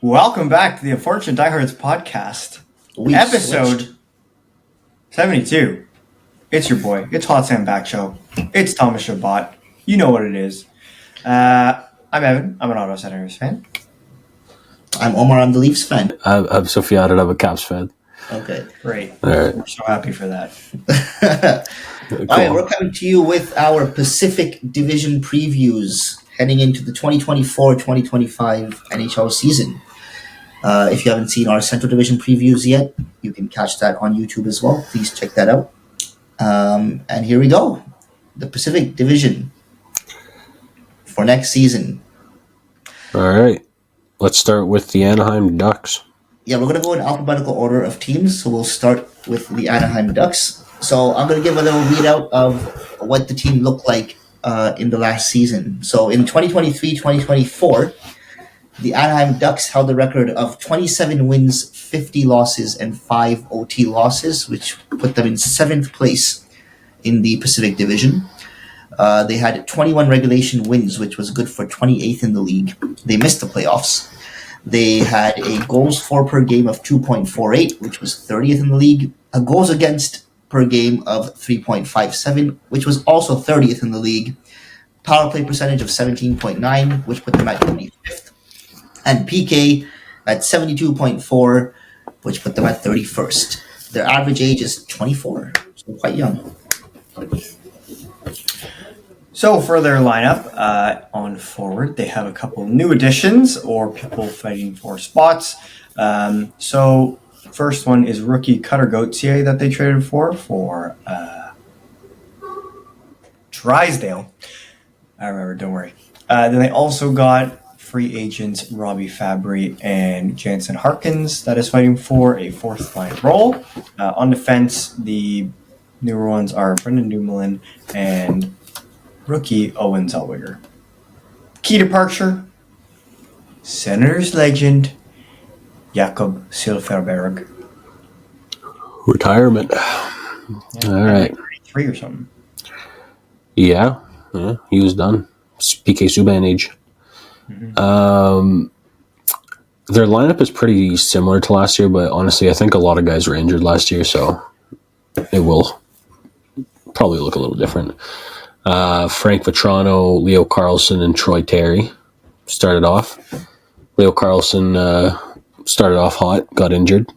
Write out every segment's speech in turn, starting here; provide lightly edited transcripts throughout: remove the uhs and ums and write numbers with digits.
Welcome back to the Unfortunate Diehards podcast, We episode switched. 72. It's your boy. It's Hot Sam Back Show. It's Thomas Shabbat. You know what it is. I'm Evan. I'm an Ottawa Senators fan. I'm Omar. I'm the Leafs fan. I'm Sofiane and I'm a Caps fan. Okay. Great. All right. We're so happy for that. Cool. All right, we're coming to you with our Pacific Division previews heading into the 2024-2025 NHL season. If you haven't seen our Central Division previews yet, you can catch that on YouTube as well. Please check that out. And here we go. The Pacific Division for next season. All right. Let's start with the Anaheim Ducks. Yeah, we're going to go in alphabetical order of teams. So we'll start with the Anaheim Ducks. So I'm going to give a little readout of what the team looked like in the last season. So in 2023-2024, the Anaheim Ducks held a record of 27 wins, 50 losses, and 5 OT losses, which put them in 7th place in the Pacific Division. They had 21 regulation wins, which was good for 28th in the league. They missed the playoffs. They had a goals for per game of 2.48, which was 30th in the league. A goals against per game of 3.57, which was also 30th in the league. Power play percentage of 17.9, which put them at 25th. And PK at 72.4, which put them at 31st. Their average age is 24, so quite young. So for their lineup, on forward, they have a couple new additions or people fighting for spots. So first one is rookie Cutter Gauthier that they traded for Drysdale. I remember, don't worry. Then they also got free agents Robbie Fabry and Jansen Harkins that is fighting for a fourth line role. On defense, the newer ones are Brendan Dumoulin and rookie Owen Zellweger. Key departure, Senators legend Jakob Silfverberg. Retirement. Yeah, All right. 33 or something. Yeah, he was done. It's PK Subban age. Mm-hmm. Their lineup is pretty similar to last year, but honestly, I think a lot of guys were injured last year, so it will probably look a little different. Frank Vetrano, Leo Carlson, and Troy Terry started off. Leo Carlson started off hot, got injured.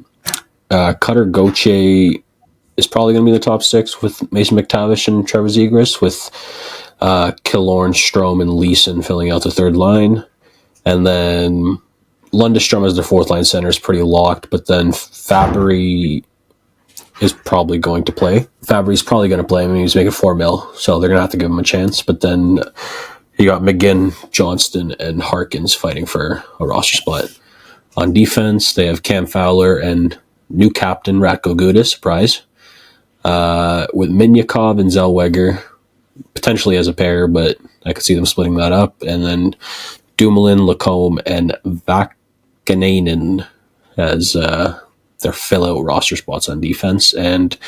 Cutter Gauthier is probably going to be the top 6 with Mason McTavish and Trevor Zegras, with Killorn, Strome, and Leeson filling out the third line. And then Lundestrom as their fourth line center is pretty locked, but then Fabry is probably going to play. Fabry's probably going to play. I mean, he's making $4 million, so they're going to have to give him a chance. But then you got McGinn, Johnston, and Harkins fighting for a roster spot. On defense, they have Cam Fowler and new captain Ratko Gudas, surprise, with Minyakov and Zellweger, potentially as a pair, but I could see them splitting that up. And then Dumoulin, Lacombe, and Vakanainen as their fill-out roster spots on defense. And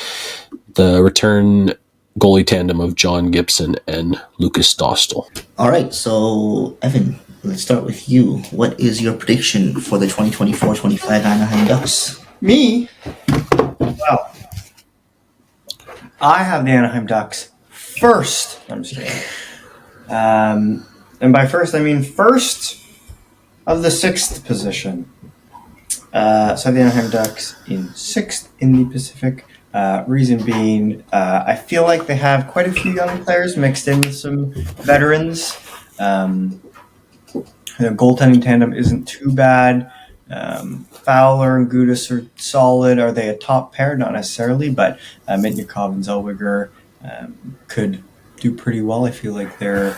the return goalie tandem of John Gibson and Lucas Dostal. All right, so Evan, let's start with you. What is your prediction for the 2024-25 Anaheim Ducks? Me? Well, I have the Anaheim Ducks first. I'm just kidding. And by first, I mean first of the 6th position. So I have the Anaheim Ducks in 6th in the Pacific. Reason being, I feel like they have quite a few young players mixed in with some veterans. The goaltending tandem isn't too bad. Fowler and Gudas are solid. Are they a top pair? Not necessarily, but Mitnikov and Zellweger could do pretty well. I feel like they're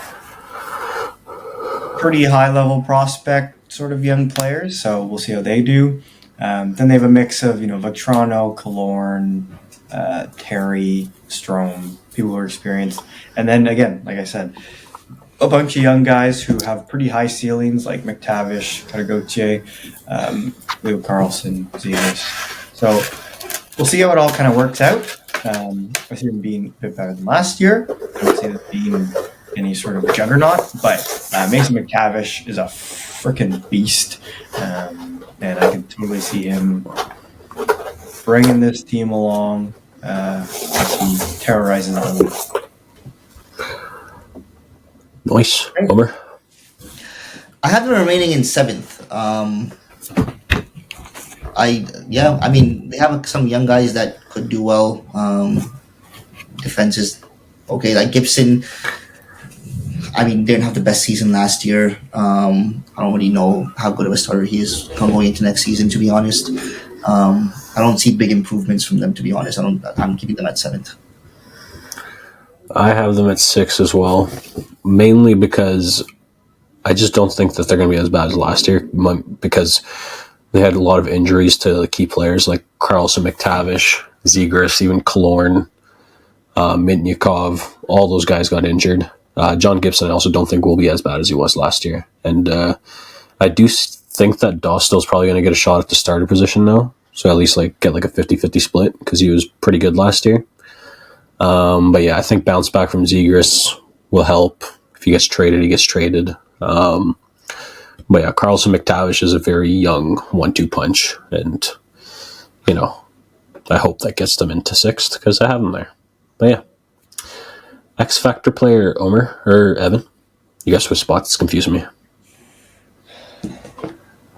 pretty high-level prospect sort of young players, so we'll see how they do. Then they have a mix of, Vetrano, Killorn, Terry, Strome, people who are experienced. And then, again, like I said, a bunch of young guys who have pretty high ceilings, like McTavish, Cutter Gauthier, Leo Carlson, Zegras. So we'll see how it all kind of works out. I see them being a bit better than last year. I don't see them being any sort of juggernaut, but Mason McTavish is a freaking beast, and I can totally see him bringing this team along as he terrorizes them. Nice. Homer? I have them remaining in 7th. I mean, they have some young guys that could do well. Defense is okay. Like Gibson, I mean, didn't have the best season last year. I don't really know how good of a starter he is going into next season, to be honest. I don't see big improvements from them, to be honest. I'm keeping them at 7th. I have them at 6 as well, mainly because I just don't think that they're going to be as bad as last year because they had a lot of injuries to key players like Carlson, McTavish, Zegras, even Killorn, Mitnyakov. All those guys got injured. John Gibson I also don't think will be as bad as he was last year. And I do think that Dostal's probably going to get a shot at the starter position now. So at least get a 50-50 split because he was pretty good last year. But yeah, I think bounce back from Zegras will help. If he gets traded, he gets traded. But yeah, Carlson McTavish is a very young 1-2 punch. And, I hope that gets them into 6th because I have them there. But yeah. X Factor player, Omer or Evan? You guys switch spots. It's confusing me.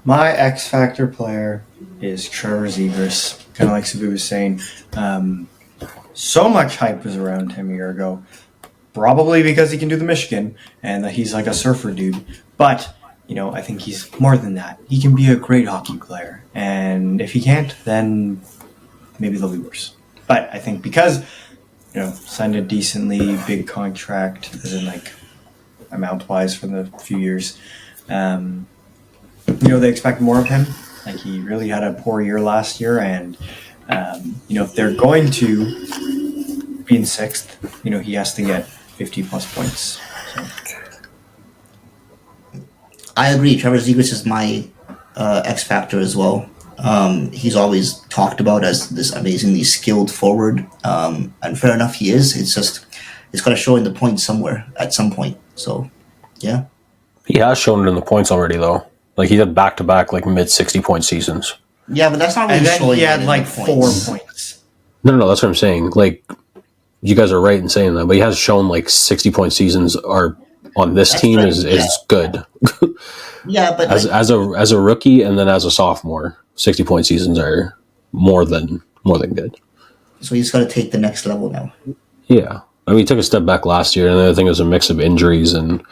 My X Factor player is Trevor Zegras. Kind of like Sabu was saying. So much hype was around him a year ago. Probably because he can do the Michigan and that he's like a surfer dude. But, I think he's more than that. He can be a great hockey player. And if he can't, then maybe they'll be worse. But I think because, signed a decently big contract, as in amount-wise for the few years, they expect more of him. Like he really had a poor year last year, and if they're going to be in 6th, he has to get 50 plus points. So. I agree. Trevor Zegras is my X factor as well. He's always talked about as this amazingly skilled forward, and fair enough, he is. It's got to show in the points somewhere at some point. So, yeah. He has shown it in the points already, though. He had back-to-back mid 60-point seasons. Yeah, but that's not really and then showing. He had it in 4 points. No, that's what I'm saying. You guys are right in saying that, but he has shown 60-point seasons are on this That's team right, is good. Yeah, but as a rookie and then as a sophomore, 60-point seasons are more than good. So he's got to take the next level now. Yeah, I mean, he took a step back last year, and I think it was a mix of injuries and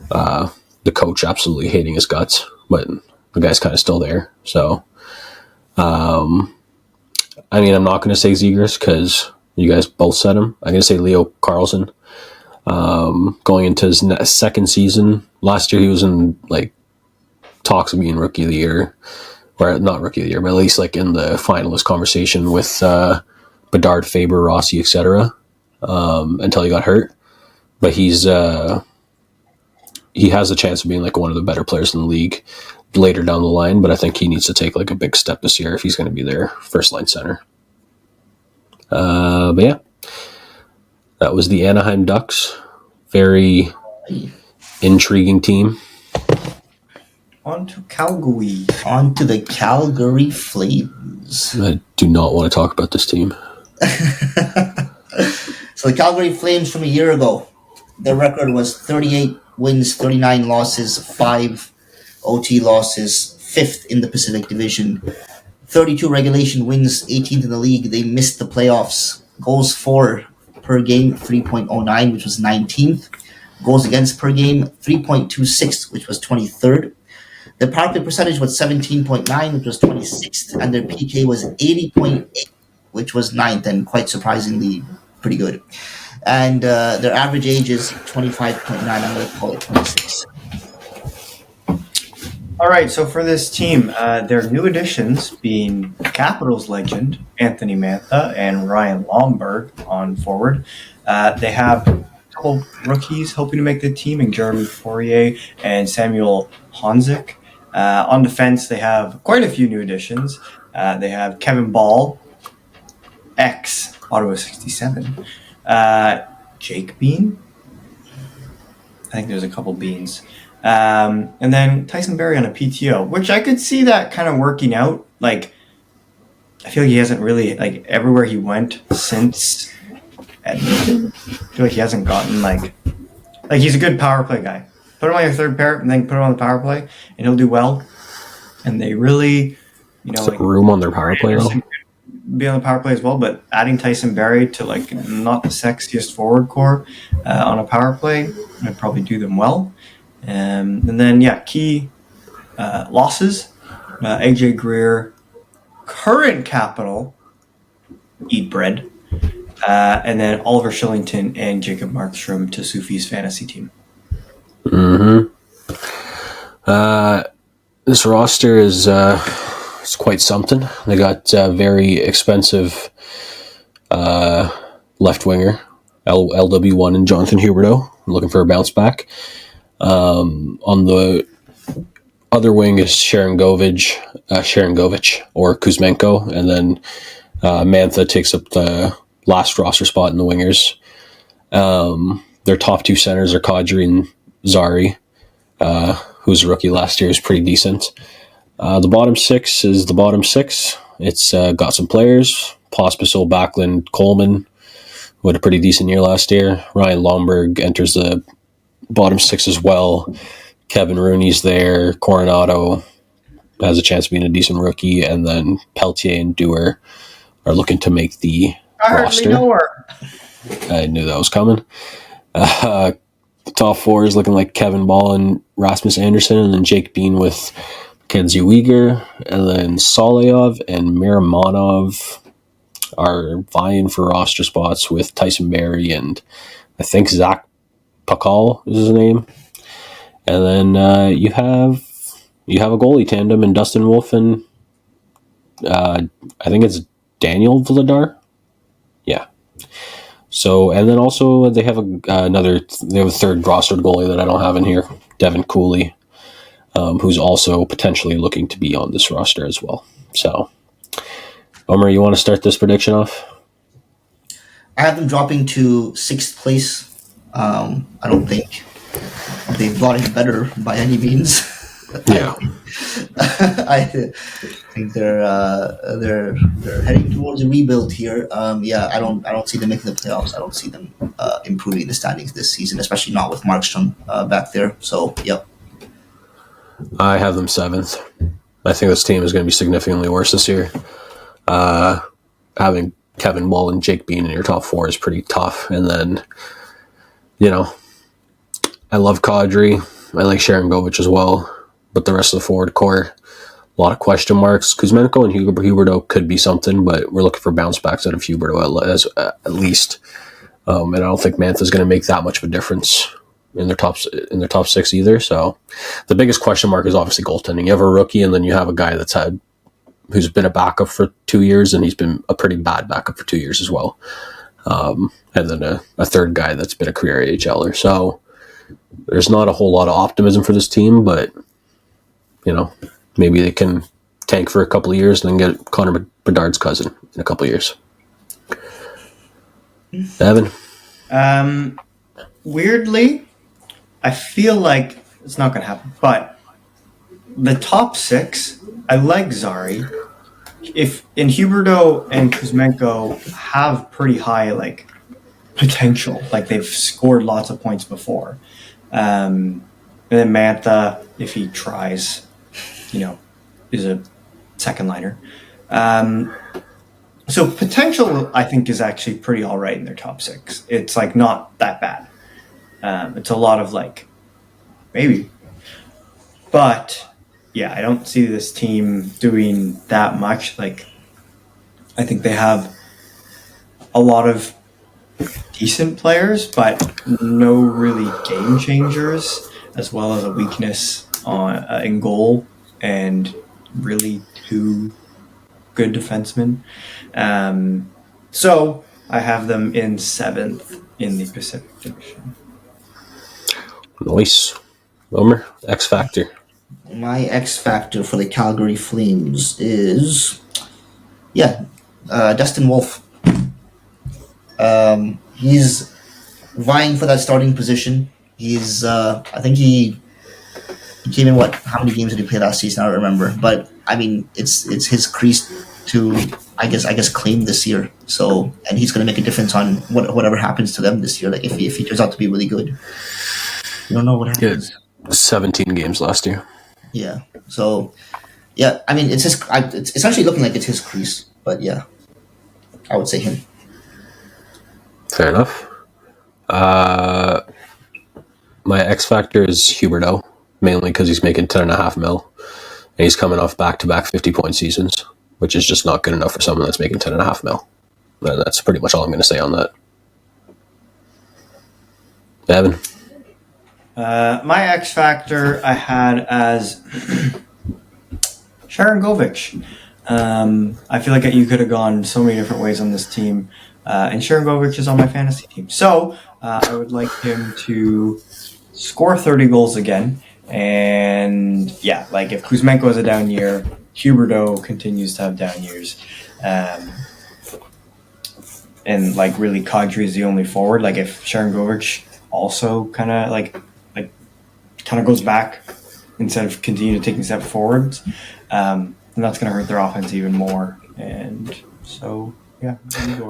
the coach absolutely hating his guts, but the guy's kind of still there. So, I mean, I'm not going to say Zegras because you guys both said him. I'm going to say Leo Carlson. Going into his second season, last year he was in talks of being rookie of the year, or not rookie of the year, but at least in the finalist conversation with Bedard, Faber, Rossi, etc. Until he got hurt. But he has a chance of being one of the better players in the league later down the line. But I think he needs to take a big step this year if he's going to be their first line center. But yeah, that was the Anaheim Ducks. Very intriguing team. On to Calgary. On to the Calgary Flames. I do not want to talk about this team. So the Calgary Flames from a year ago, their record was 38 wins, 39 losses, 5 OT losses, 5th in the Pacific Division, 32 regulation wins, 18th in the league. They missed the playoffs. Goals for per game, 3.09, which was 19th. Goals against per game, 3.26, which was 23rd. Their power play percentage was 17.9, which was 26th, and their PK was 80.8, which was 9th, and quite surprisingly pretty good. And their average age is 25.9. I'm going to call it 26. All right, so for this team, their new additions being Capitals legend Anthony Mantha and Ryan Lomberg on forward. They have a couple rookies hoping to make the team in Jeremy Poirier and Samuel Honzik. On defense, they have quite a few new additions. They have Kevin Ball, ex Ottawa 67, Jake Bean, think there's a couple beans. And then Tyson Berry on a PTO, which I could see that kind of working out. Like, I feel like he hasn't really, like, everywhere he went since Edmonton, I feel like he hasn't gotten, like he's a good power play guy. Put him on your third pair and then put him on the power play, and he'll do well. And they really, like room on their power play though. Be on the power play as well, but adding Tyson Berry to like not the sexiest forward core on a power play would probably do them well. And then key losses: AJ Greer, current Capital, eat bread, and then Oliver Shillington and Jacob Markstrom to Sufi's fantasy team. This roster is it's quite something. They got very expensive left winger LW1 and Jonathan Huberdeau. I'm looking for a bounce back. On the other wing is Sharon Govich or Kuzmenko, and then Mantha takes up the last roster spot in the wingers. Their top two centers are Kadri and Zari, who's a rookie last year, is pretty decent. The bottom six is the bottom six. It's got some players: Pospisil, Backlund, Coleman, who had a pretty decent year last year. Ryan Lomberg enters the bottom six as well. Kevin Rooney's there. Coronado has a chance of being a decent rookie, and then Peltier and Dewar are looking to make the roster. Know her. I knew that was coming. The top four is looking like Kevin Ball and Rasmus Anderson, and then Jake Bean with Kenzie Uyghur, and then Solayov and Miramonov are vying for roster spots with Tyson Berry and I think Zach Pakal is his name. And then you have a goalie tandem in Dustin Wolf and I think it's Daniel Vladar. Yeah. So, and then also they have a third rostered goalie that I don't have in here, Devin Cooley, who's also potentially looking to be on this roster as well. So, Omer, you want to start this prediction off? I have them dropping to sixth place. I don't think they've gotten better by any means. Yeah. I think they're heading towards a rebuild here. I don't see them making the playoffs. I don't see them improving the standings this season, especially not with Markstrom back there. So, yep. I have them seventh. I think this team is going to be significantly worse this year. Having Kevin Wall and Jake Bean in your top four is pretty tough. And then, I love Kadri. I like Sharon Govich as well. But the rest of the forward core, a lot of question marks. Kuzmenko and Huberdeau could be something, but we're looking for bounce backs out of Huberdeau at least. And I don't think Mantha's going to make that much of a difference in their top six either. So the biggest question mark is obviously goaltending. You have a rookie, and then you have a guy who's been a backup for 2 years, and he's been a pretty bad backup for 2 years as well. And then a third guy that's been a career AHLer. So there's not a whole lot of optimism for this team, but maybe they can tank for a couple of years and then get Connor Bedard's cousin in a couple of years. Evan? Weirdly, I feel like it's not going to happen, but the top six, I like Zari. If in Huberdeau and Kuzmenko have pretty high potential, they've scored lots of points before, and then Mantha, if he tries, is a second liner. So potential, I think, is actually pretty all right in their top six. It's not that bad. It's a lot of maybe, but yeah, I don't see this team doing that much. I think they have a lot of decent players, but no really game changers, as well as a weakness in goal and really two good defensemen. So I have them in seventh in the Pacific Division. Nice. Omer, X Factor. My X Factor for the Calgary Flames is, Dustin Wolf. He's vying for that starting position. He's I think he came in how many games did he play last season? I don't remember. But I mean it's his crease to I guess claim this year. So and he's gonna make a difference on whatever happens to them this year. Like if he turns out to be really good. You don't know what He had happens. 17 games last year. Yeah. So yeah, I mean it's essentially looking like it's his crease. But yeah. I would say him. Fair enough. My X factor is Huberto, mainly because he's making 10.5 mil, and he's coming off back-to-back 50-point seasons, which is just not good enough for someone that's making 10.5 mil. And that's pretty much all I'm going to say on that. Evan? My X Factor I had as Sharon Govich. I feel like you could have gone so many different ways on this team. And Sharon Govich is on my fantasy team. So I would like him to score 30 goals again. And yeah, like if Kuzmenko has a down year, Huberto continues to have down years. And like really Kadri is the only forward. Like if Sharon Govich also kind of goes back instead of continue to taking step forwards, and that's going to hurt their offense even more. And so, yeah.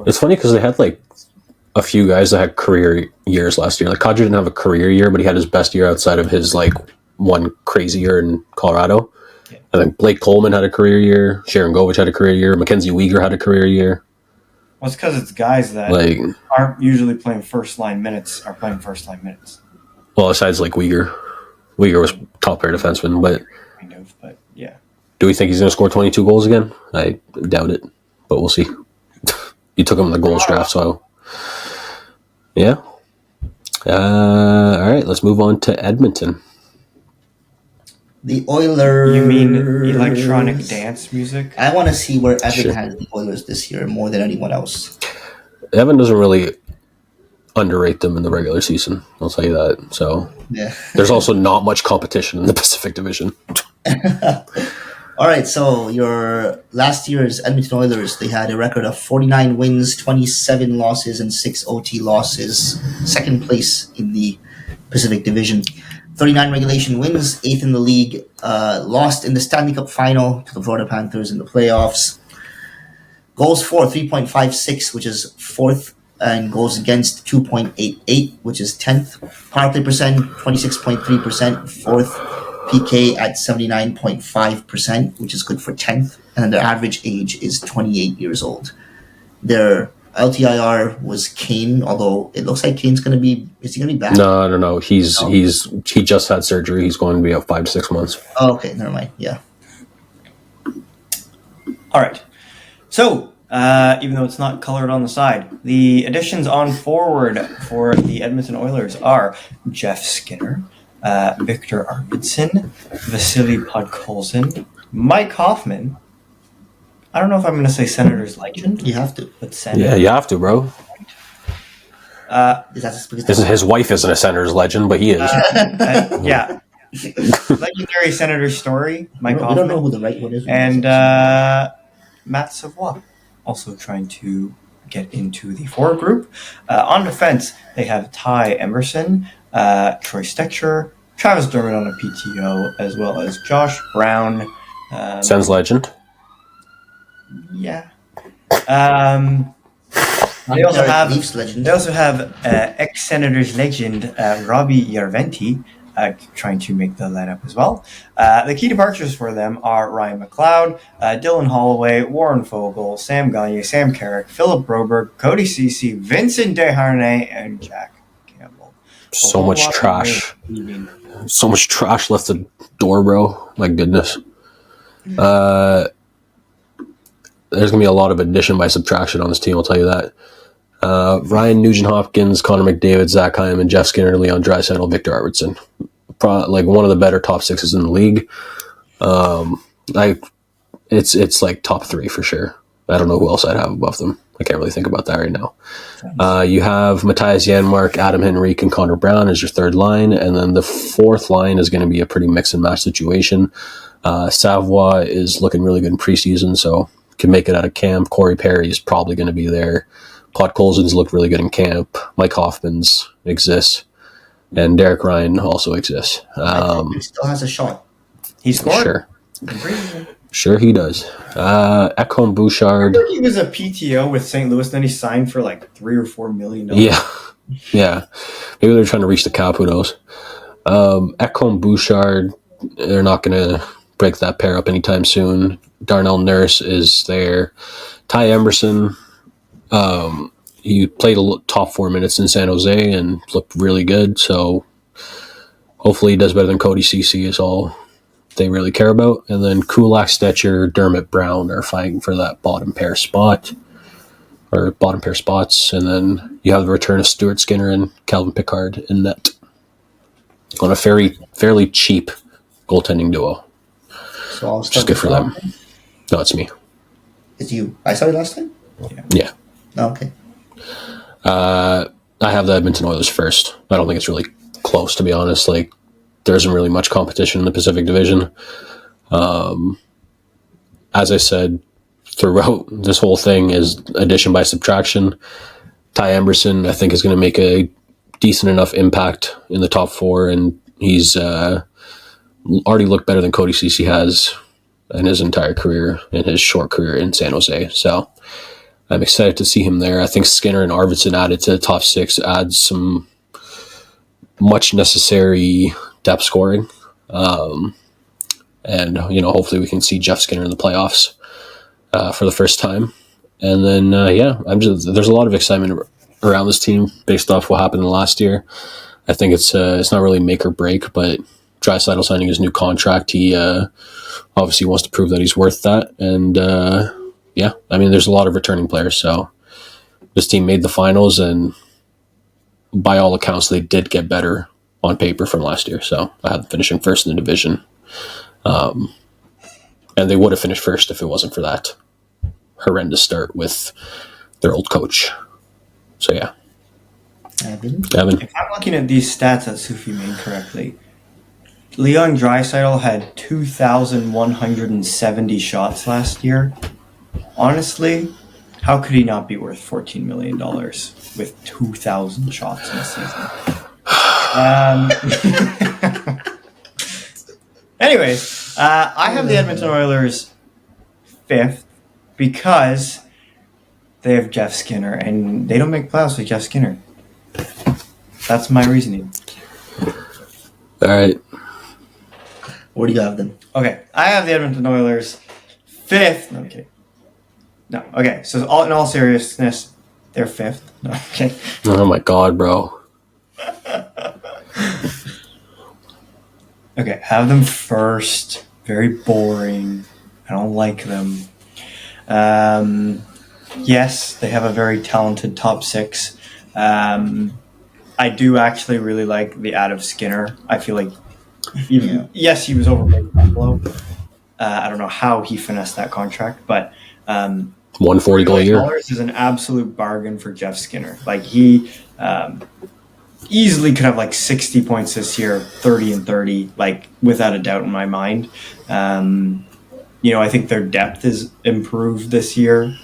It's funny because they had like a few guys that had career years last year. Like Kadri didn't have a career year, but he had his best year outside of his like one crazy year in Colorado. Yeah. I think Blake Coleman had a career year. Sharon Govich had a career year. Mackenzie Weegar had a career year. Well, it's because it's guys that Like, aren't usually playing first line minutes are playing first line minutes. well, besides like Weegar. Weegar was top pair defenseman, but Kind of, but yeah. do we think he's going to score 22 goals again? I doubt it, but we'll see. You took him in the goals draft, so yeah. All right, let's move on to Edmonton. The Oilers. You mean electronic dance music? I want to see where Evan Sure. has the Oilers this year more than anyone else. Evan doesn't really underrate them in the regular season, I'll tell you that. So Yeah. there's also not much competition in the Pacific Division. All right, so your last year's Edmonton Oilers, they had a record of 49 wins, 27 losses, and 6 OT losses. Second place in the Pacific Division. 39 regulation wins, 8th in the league. Lost in the Stanley Cup final to the Florida Panthers in the playoffs. Goals for 3.56, which is 4th, and goals against 2.88, which is 10th. Power play percent 26.3%, 4th. PK at 79.5%, which is good for 10th. And their average age is 28 years old. Their LTIR was Kane, although it looks like Kane's going to be... Is he going to be back? No. He just had surgery. He's going to be out 5 to 6 months. Oh, okay, never mind. Yeah. All right. So, even though it's not colored on the side, the additions on forward for the Edmonton Oilers are Jeff Skinner, Victor Arvidsson, Vasily Podkolzin, Mike Hoffman. I don't know if I'm going to say Senator's legend, You have to. but Senator. Yeah, you have to, bro. Is that just because... His wife isn't a Senator's legend, but he is. Yeah. Legendary Senator Story, Mike we Hoffman. don't know who the right one is. And Matt Savoie also trying to get into the forward group. On defense, they have Ty Emerson, Troy Stecher, Travis Dermott on a PTO, as well as Josh Brown. Sens legend. Yeah. They also have Leafs legend. They also have ex-Senators legend Robbie Yarventi trying to make the lineup as well. The key departures for them are Ryan McLeod, Dylan Holloway, Warren Fogle, Sam Gagne, Sam Carrick, Philip Broberg, Cody Ceci, Vincent Desharnais, and Jack Campbell. So much trash. So much trash left the door, bro. My goodness. There's going to be a lot of addition by subtraction on this team, I'll tell you that. Ryan Nugent-Hopkins, Connor McDavid, Zach Hyman, Jeff Skinner, Leon Draisaitl, Victor Arvidsson. Like one of the better top sixes in the league. It's like top 3 for sure. I don't know who else I'd have above them. I can't really think about that right now. You have Matthias Janmark, Adam Henrique, and Connor Brown as your third line, and then the fourth line is going to be a pretty mix and match situation. Savoie is looking really good in preseason, so can make it out of camp. Corey Perry is probably going to be there. Podkolzin's looked really good in camp. Mike Hoffman's exists. and Derek Ryan also exists. He still has a shot. He scored. Sure he does. Ekholm Bouchard. He was a PTO with St. Louis, then he signed for like $3 or $4 million. Yeah. Maybe they're trying to reach the cap. Who knows? Ekholm Bouchard. They're not going to break that pair up anytime soon. Darnell Nurse is there. Ty Emerson. He played top 4 minutes in San Jose and looked really good. So hopefully he does better than Cody Ceci is all they really care about. And then Kulak, Stetcher, Dermott Brown are fighting for that bottom pair spot. Or bottom pair spots. And then you have the return of Stuart Skinner and Calvin Pickard in net. On a fairly cheap goaltending duo. So I'll Which is start good for them. No, it's me. It's you. I started last time? Yeah. Oh, okay. I have the Edmonton Oilers first. I don't think it's really close, to be honest. Like, there isn't really much competition in the Pacific Division. As I said, throughout this whole thing is addition by subtraction. Ty Emerson, I think, is going to make a decent enough impact in the top 4, and he's already looked better than Cody Ceci has in his entire career, in his short career in San Jose. So I'm excited to see him there. I think Skinner and Arvidsson added to the top 6 adds some much necessary depth scoring. And, hopefully we can see Jeff Skinner in the playoffs for the first time. And then, there's a lot of excitement around this team based off what happened last year. I think it's not really make or break, but Draisaitl signing his new contract, he obviously wants to prove that he's worth that. And, there's a lot of returning players. So this team made the finals, and by all accounts, they did get better on paper from last year. So I had them finishing first in the division. And they would have finished first if it wasn't for that horrendous start with their old coach. So, yeah. Evan? If I'm looking at these stats that Sufi made correctly, Leon Draisaitl had 2,170 shots last year. Honestly, how could he not be worth $14 million with 2,000 shots in a season? Anyways, I have the Edmonton Oilers 5th because they have Jeff Skinner, and they don't make playoffs with Jeff Skinner. That's my reasoning. All right. Where do you have them? Okay, I have the Edmonton Oilers 5th. No, I'm kidding. No, okay. So in all seriousness, they're 5th. No, okay. Oh, my God, bro. Okay, have them first. Very boring. I don't like them. Yes, they have a very talented top 6. I do actually really like the add of Skinner. I feel like, yes, he was overpaid by Buffalo. I don't know how he finessed that contract, but $140 a year is an absolute bargain for Jeff Skinner. Like, he easily could have like 60 points this year, 30 and 30, like without a doubt in my mind. I think their depth is improved this year.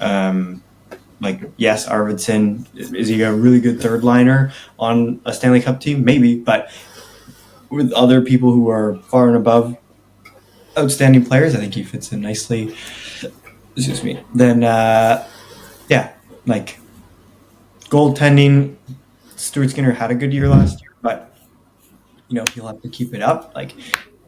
Yes, Arvidsson, is he a really good third liner on a Stanley Cup team? Maybe, but with other people who are far and above outstanding players, I think he fits in nicely. Excuse me. Then, goaltending, Stuart Skinner had a good year last year, but, he'll have to keep it up. Like,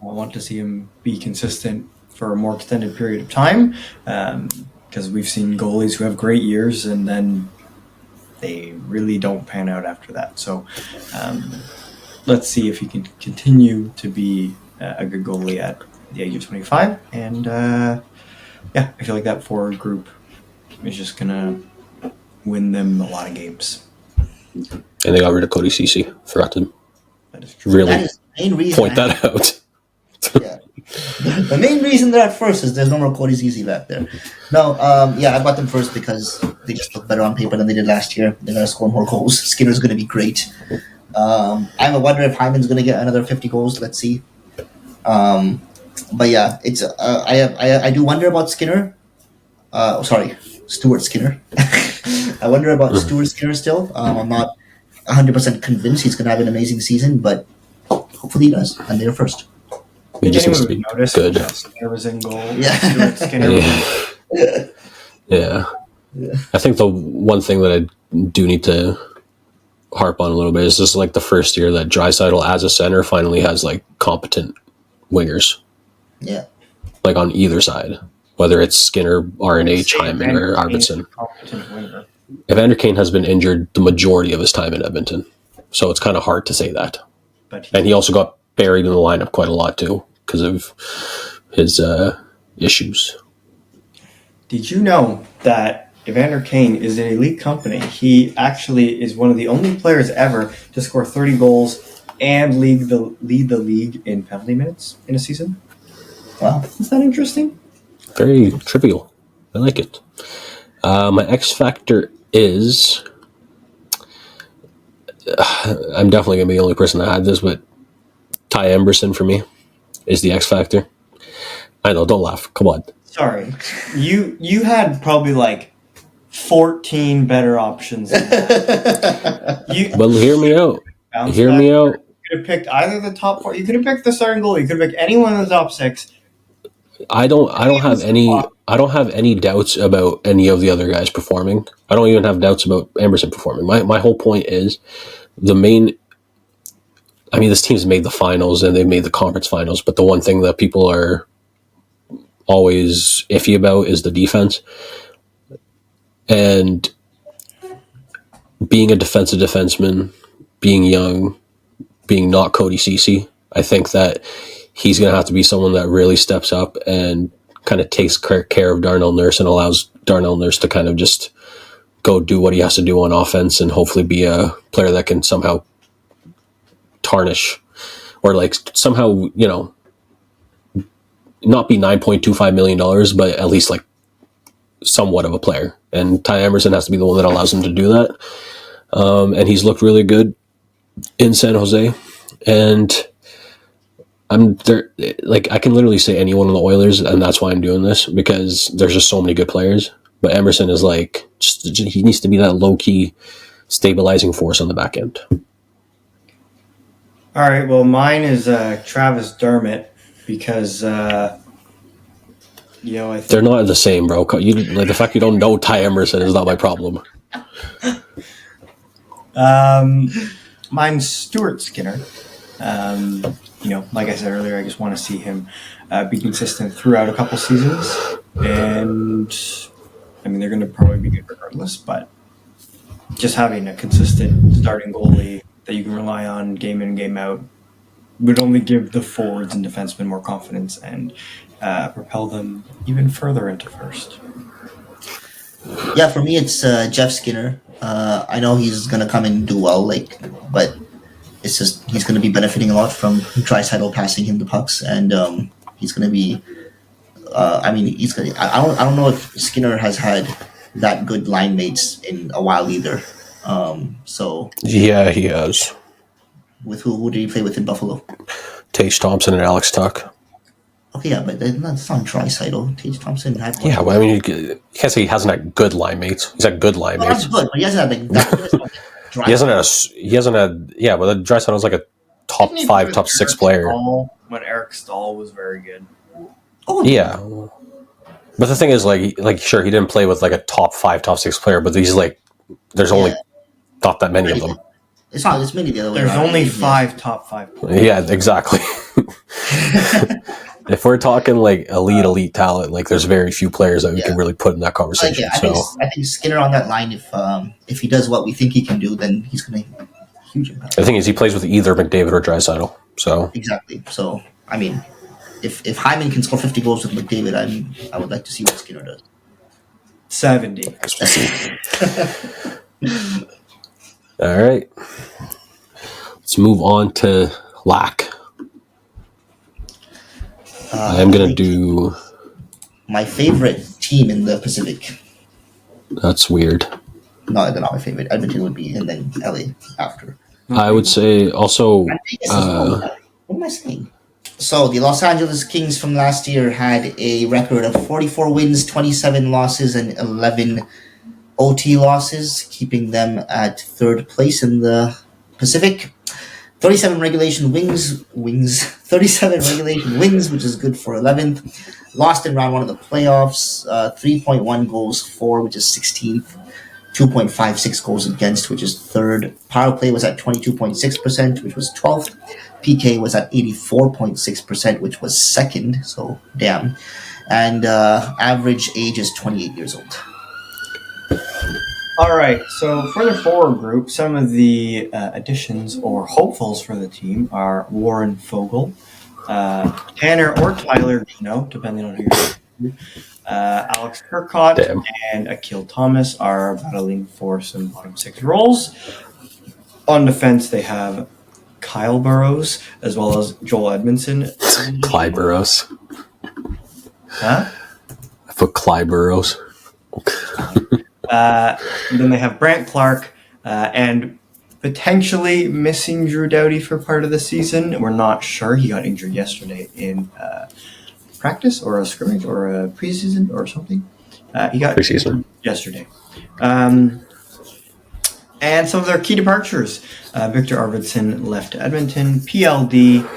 I want to see him be consistent for a more extended period of time. Because we've seen goalies who have great years and then they really don't pan out after that. So let's see if he can continue to be a good goalie at the age of 25. And I feel like that forward group is just going to win them a lot of games. And they got rid of Cody Ceci. Forgot to That is the main reason point that out. Yeah. The main reason they're at first is there's no more Cody Ceci back there. No, I got them first because they just look better on paper than they did last year. They're going to score more goals. Skinner's going to be great. I wonder if Hyman's going to get another 50 goals. Let's see. But yeah, it's I do wonder about Skinner. Stuart Skinner. I wonder about Stuart Skinner still. I'm not 100% convinced he's going to have an amazing season, but hopefully he does, and they're first. He just needs to Anyone be would notice good. that Skinner was in goal. Yeah. Stuart Skinner. Yeah. Yeah. I think the one thing that I do need to harp on a little bit is this is like the first year that Draisaitl as a center finally has like competent wingers, Yeah. like on either side, whether it's Skinner, RNH, Say Hyman, or Evander Kane is a Arvidsson. competent winger. Evander Kane has been injured the majority of his time in Edmonton, so it's kind of hard to say that. But And he also got buried in the lineup quite a lot too because of his issues. did you know that Evander Kane is an elite company? He actually is one of the only players ever to score 30 goals and lead the league in penalty minutes in a season. Wow. Is that interesting? Very trivial. I like it. My X factor is. I'm definitely going to be the only person that had this, but Ty Emberson for me is the X factor. I know, don't laugh. Come on. Sorry, you had probably like 14 better options. Than that. Well, hear me out. Bounce Hear back. me out. You could have picked either the top four. You could have picked the starting goalie. You could have picked anyone in the top six. I don't have any doubts about any of the other guys performing. I don't even have doubts about Emberson performing. My whole point is this team's made the finals and they've made the conference finals, but the one thing that people are always iffy about is the defense. And being a defensive defenseman, being young, being not Cody Ceci, I think that he's going to have to be someone that really steps up and kind of takes care of Darnell Nurse and allows Darnell Nurse to kind of just go do what he has to do on offense and hopefully be a player that can somehow tarnish or like somehow, not be $9.25 million, but at least like somewhat of a player. And Ty Emerson has to be the one that allows him to do that. And he's looked really good in San Jose. And I'm there, like I can literally say anyone on the Oilers, and that's why I'm doing this, because there's just so many good players. But Emerson is like, he needs to be that low-key stabilizing force on the back end. All right, well, mine is Travis Dermott because, I think They're not the same, bro. Like the fact you don't know Ty Emerson is not my problem. mine's Stuart Skinner. Like I said earlier, I just want to see him be consistent throughout a couple seasons. And, they're going to probably be good regardless, but just having a consistent starting goalie that you can rely on game in and game out would only give the forwards and defensemen more confidence and propel them even further into first. Yeah, for me, it's Jeff Skinner. I know he's going to come and do well, but it's just he's going to be benefiting a lot from Draisaitl passing him the pucks, and he's going to be. He's going. I don't know if Skinner has had that good line mates in a while either. So Yeah, he has. with who did he play with in Buffalo? Tage Thompson and Alex Tuck. Okay, yeah, but that's not Draisaitl. Tage Thompson had. Yeah, well, you can't say he hasn't had good line mates. He's had good line No, mates. that's good, but he hasn't had that. He hasn't had. Yeah, but Draisaitl was like a top 5, top 6 player. When Eric Stahl was very good. Oh Yeah, but the thing is, like sure, he didn't play with like a top 5, top 6 player, but he's like, there's only not that many of them. It's not. It's many the other way There's around. only Yeah. 5 top 5 players. Yeah, exactly. If we're talking like elite talent, like there's very few players that we can really put in that conversation. I think Skinner on that line. If he does what we think he can do, then he's going to huge impact. The thing is, he plays with either McDavid or Draisaitl. So Exactly. So if Hyman can score 50 goals with McDavid, I would like to see what Skinner does. 70. all right, let's move on to Lack. I'm gonna do. My favorite team in the Pacific. That's weird. No, they're not my favorite. Edmonton would be, and then LA after. I would say also. And Vegas as well. What am I saying? So the Los Angeles Kings from last year had a record of 44 wins, 27 losses, and 11 OT losses, keeping them at third place in the Pacific. 37 regulation wins, 37 regulation wins, which is good for 11th. Lost in round one of the playoffs, 3.1 goals for, which is 16th. 2.56 goals against, which is third. Power play was at 22.6%, which was 12th. PK was at 84.6%, which was second, so damn. And average age is 28 years old. All right, so for the forward group, some of the additions or hopefuls for the team are Warren Fogle, Tanner or Tyler Gino, depending on who you're Alex Turcotte Damn. and Akil Thomas are battling for some bottom six roles. On defense, they have Kyle Burrows as well as Joel Edmondson. Clyde Burrows. Huh? I put Clyde Burrows. Then they have Brant Clark and potentially missing Drew Doughty for part of the season. We're not sure. He got injured yesterday in practice or a scrimmage or a preseason or something. He got Preseason. yesterday. And some of their key departures. Victor Arvidsson left to Edmonton. PLD,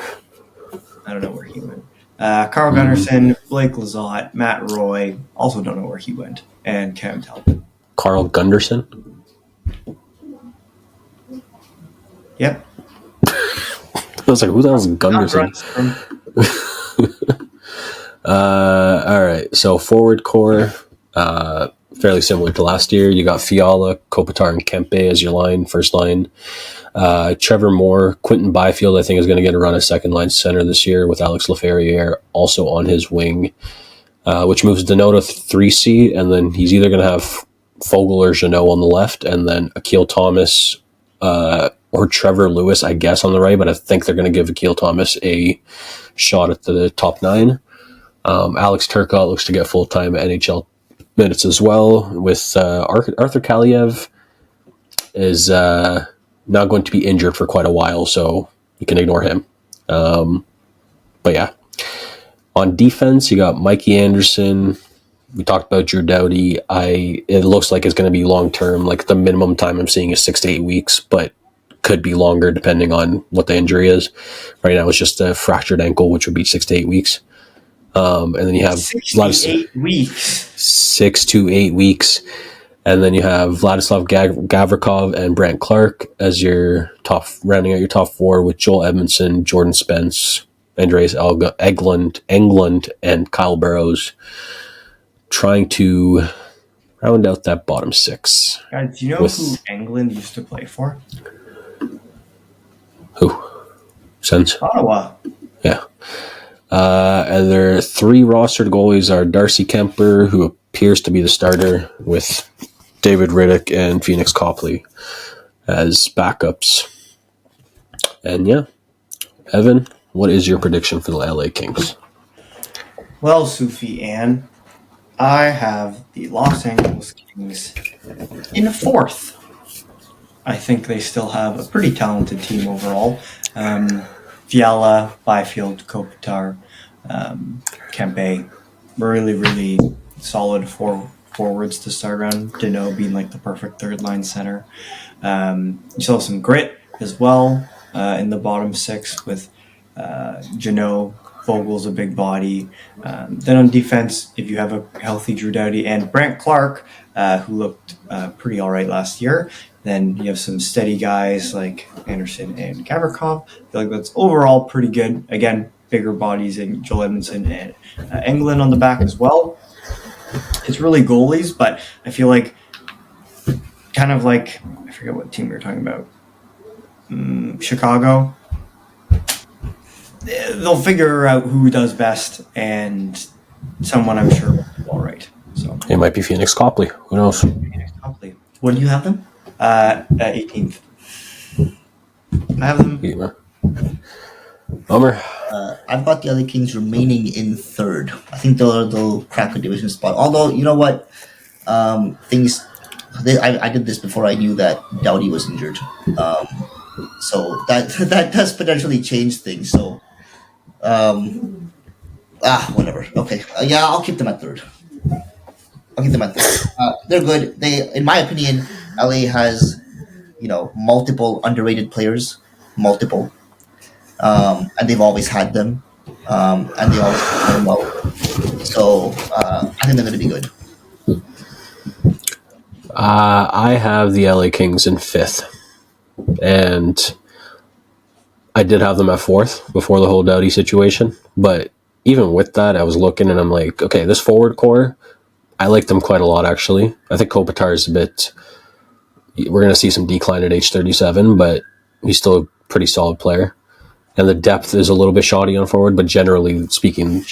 I don't know where he went. Carl Gunnarsson, Blake Lizotte, Matt Roy, also don't know where he went. And Cam Talbot. Carl Gunderson. Yep. I was like, who the hell is Gunderson? All right. So forward core, fairly similar to last year. You got Fiala, Kopitar, and Kempe as your line, first line. Trevor Moore, Quentin Byfield, I think, is going to get a run as second line center this year with Alex Laferriere also on his wing, which moves Danault to 3C, and then he's either going to have Fogle or Jeannot on the left, and then Akil Thomas or Trevor Lewis, I guess, on the right, but I think they're going to give Akil Thomas a shot at the top nine. Alex Turcotte looks to get full-time NHL minutes as well, with Arthur Kaliev is not going to be injured for quite a while, so you can ignore him. But yeah. On defense, you got Mikey Anderson. We talked about Drew Doughty. It looks like it's going to be long-term. Like the minimum time I'm seeing is 6 to 8 weeks, but could be longer depending on what the injury is. Right now it's just a fractured ankle, which would be 6 to 8 weeks. And then you have 6 to 8 weeks. 6 to 8 weeks. And then you have Vladislav Gavrikov and Brant Clark as your rounding out your top four with Joel Edmondson, Jordan Spence, Andreas Englund, and Kyle Burrows, trying to round out that bottom six. Guys, do you know who England used to play for? Who? Sens? Ottawa. Yeah. And their three rostered goalies are Darcy Kemper, who appears to be the starter, with David Riddick and Phoenix Copley as backups. And yeah, Evan, what is your prediction for the LA Kings? Well, Sufi Ann, I have the Los Angeles Kings in fourth. I think they still have a pretty talented team overall. Fiala, Byfield, Kopitar, Kempe, really, really solid forwards to start around. Danault being like the perfect third line center. You still have some grit as well in the bottom six with Jeannot. Vogel's a big body. Then on defense, if you have a healthy Drew Doughty and Brant Clark, who looked pretty all right last year, then you have some steady guys like Anderson and Gavrikov. I feel like that's overall pretty good. Again, bigger bodies in Joel Edmondson and Englund on the back as well. It's really goalies, but I feel like kind of like, I forget what team we were talking about. Chicago. They'll figure out who does best, and someone I'm sure will do all right. So It might be Phoenix Copley. Who knows? Phoenix Copley. Where do you have them? 18th. I have them. Bummer. I've got the other Kings remaining in third. I think they'll crack a division spot. Although, you know what? I did this before I knew that Doughty was injured. So that does potentially change things. So, whatever. Okay. Yeah, I'll keep them at third. I'll give them a 3. They're good. They, in my opinion, LA has multiple underrated players, multiple, and they've always had them, and they always perform well. So I think they're going to be good. I have the LA Kings in 5th, and I did have them at 4th before the whole Doughty situation. But even with that, I was looking and I'm like, okay, this forward core, I like them quite a lot, actually. I think Kopitar is a bit... We're going to see some decline at age 37, but he's still a pretty solid player. And the depth is a little bit shoddy on forward, but generally speaking,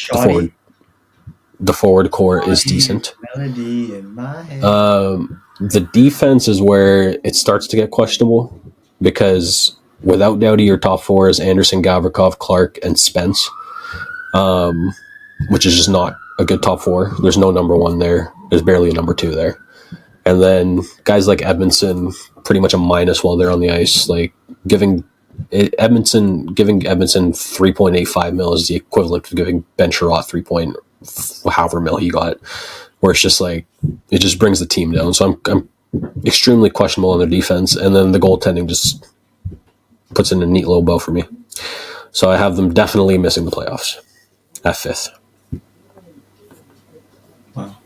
the forward core is decent. Melody in my head. The defense is where it starts to get questionable because without Doughty, your top 4 is Anderson, Gavrikov, Clark, and Spence, which is just not a good top 4. There's no number 1 there. There's barely a number 2 there. And then guys like Edmondson, pretty much a minus while they're on the ice. Like giving Edmondson 3.85 mil is the equivalent of giving Ben Sherratt 3. However mil he got. Where it's just like it just brings the team down. So I'm extremely questionable on their defense, and then the goaltending just puts in a neat little bow for me. So I have them definitely missing the playoffs at 5th. Wow.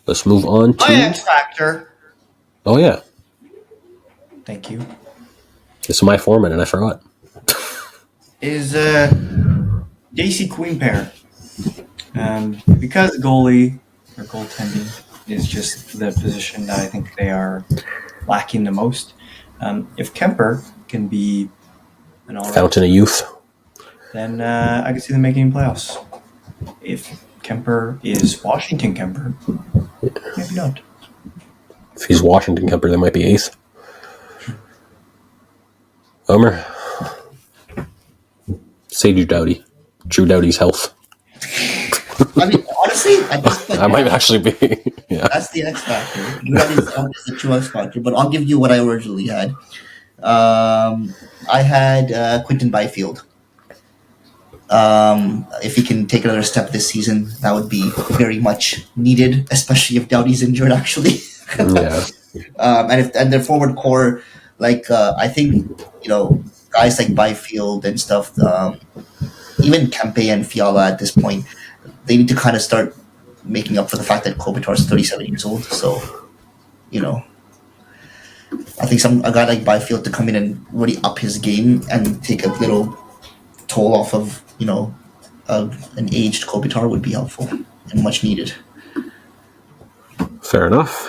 Let's move on to... My X Factor. Oh, yeah. Thank you. It's my foreman, and I forgot. Is JC Queen pair. Because goalie or goaltending is just the position that I think they are lacking the most. If Kemper can be an all-right Fountain of youth. then I can see them making playoffs. If Kemper is Washington Kemper, maybe not. If he's Washington Kemper, they might be 8th. Homer. Say Drew Doughty. Drew Doughty's health. I mean, honestly, at this point, That might actually be. Yeah. that's the X factor. That is the true X factor. But I'll give you what I originally had. I had Quinton Byfield. If he can take another step this season, that would be very much needed, especially if Doughty's injured. Actually, Yeah. And their forward core, like I think guys like Byfield and stuff, even Kempe and Fiala at this point, they need to kind of start making up for the fact that Kopitar is 37 years old. So, I think a guy like Byfield to come in and really up his game and take a little toll off of an aged Kopitar would be helpful and much needed. Fair enough.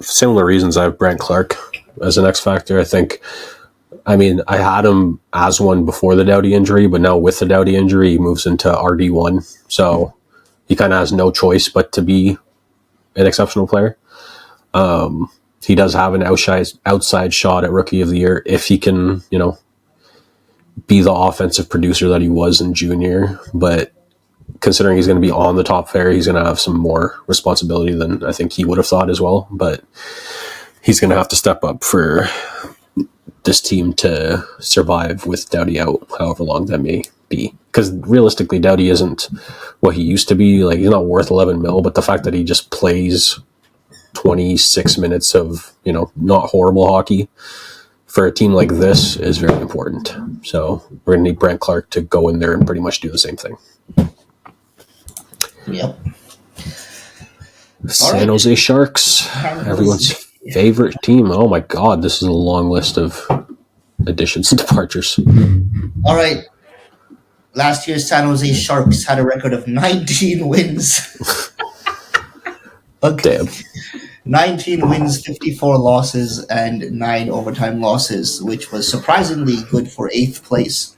Similar reasons I have Brent Clark as an X factor. I had him as one before the Doughty injury, but now with the Doughty injury, he moves into RD1. So he kind of has no choice but to be an exceptional player. He does have an outside shot at Rookie of the Year if he can, be the offensive producer that he was in junior. But considering he's going to be on the top pair, he's going to have some more responsibility than I think he would have thought as well. But he's going to have to step up for this team to survive with Doughty out, however long that may be. Because realistically, Doughty isn't what he used to be. Like, he's not worth 11 mil, but the fact that he just plays 26 minutes of, not horrible hockey for a team like this is very important. So we're going to need Brent Clark to go in there and pretty much do the same thing. Yep. San Jose Sharks, everyone's favorite team. Oh my God, this is a long list of additions and departures. All right. Last year's San Jose Sharks had a record of 19 wins. Damn. 19 wins, 54 losses, and 9 overtime losses, which was surprisingly good for 8th place.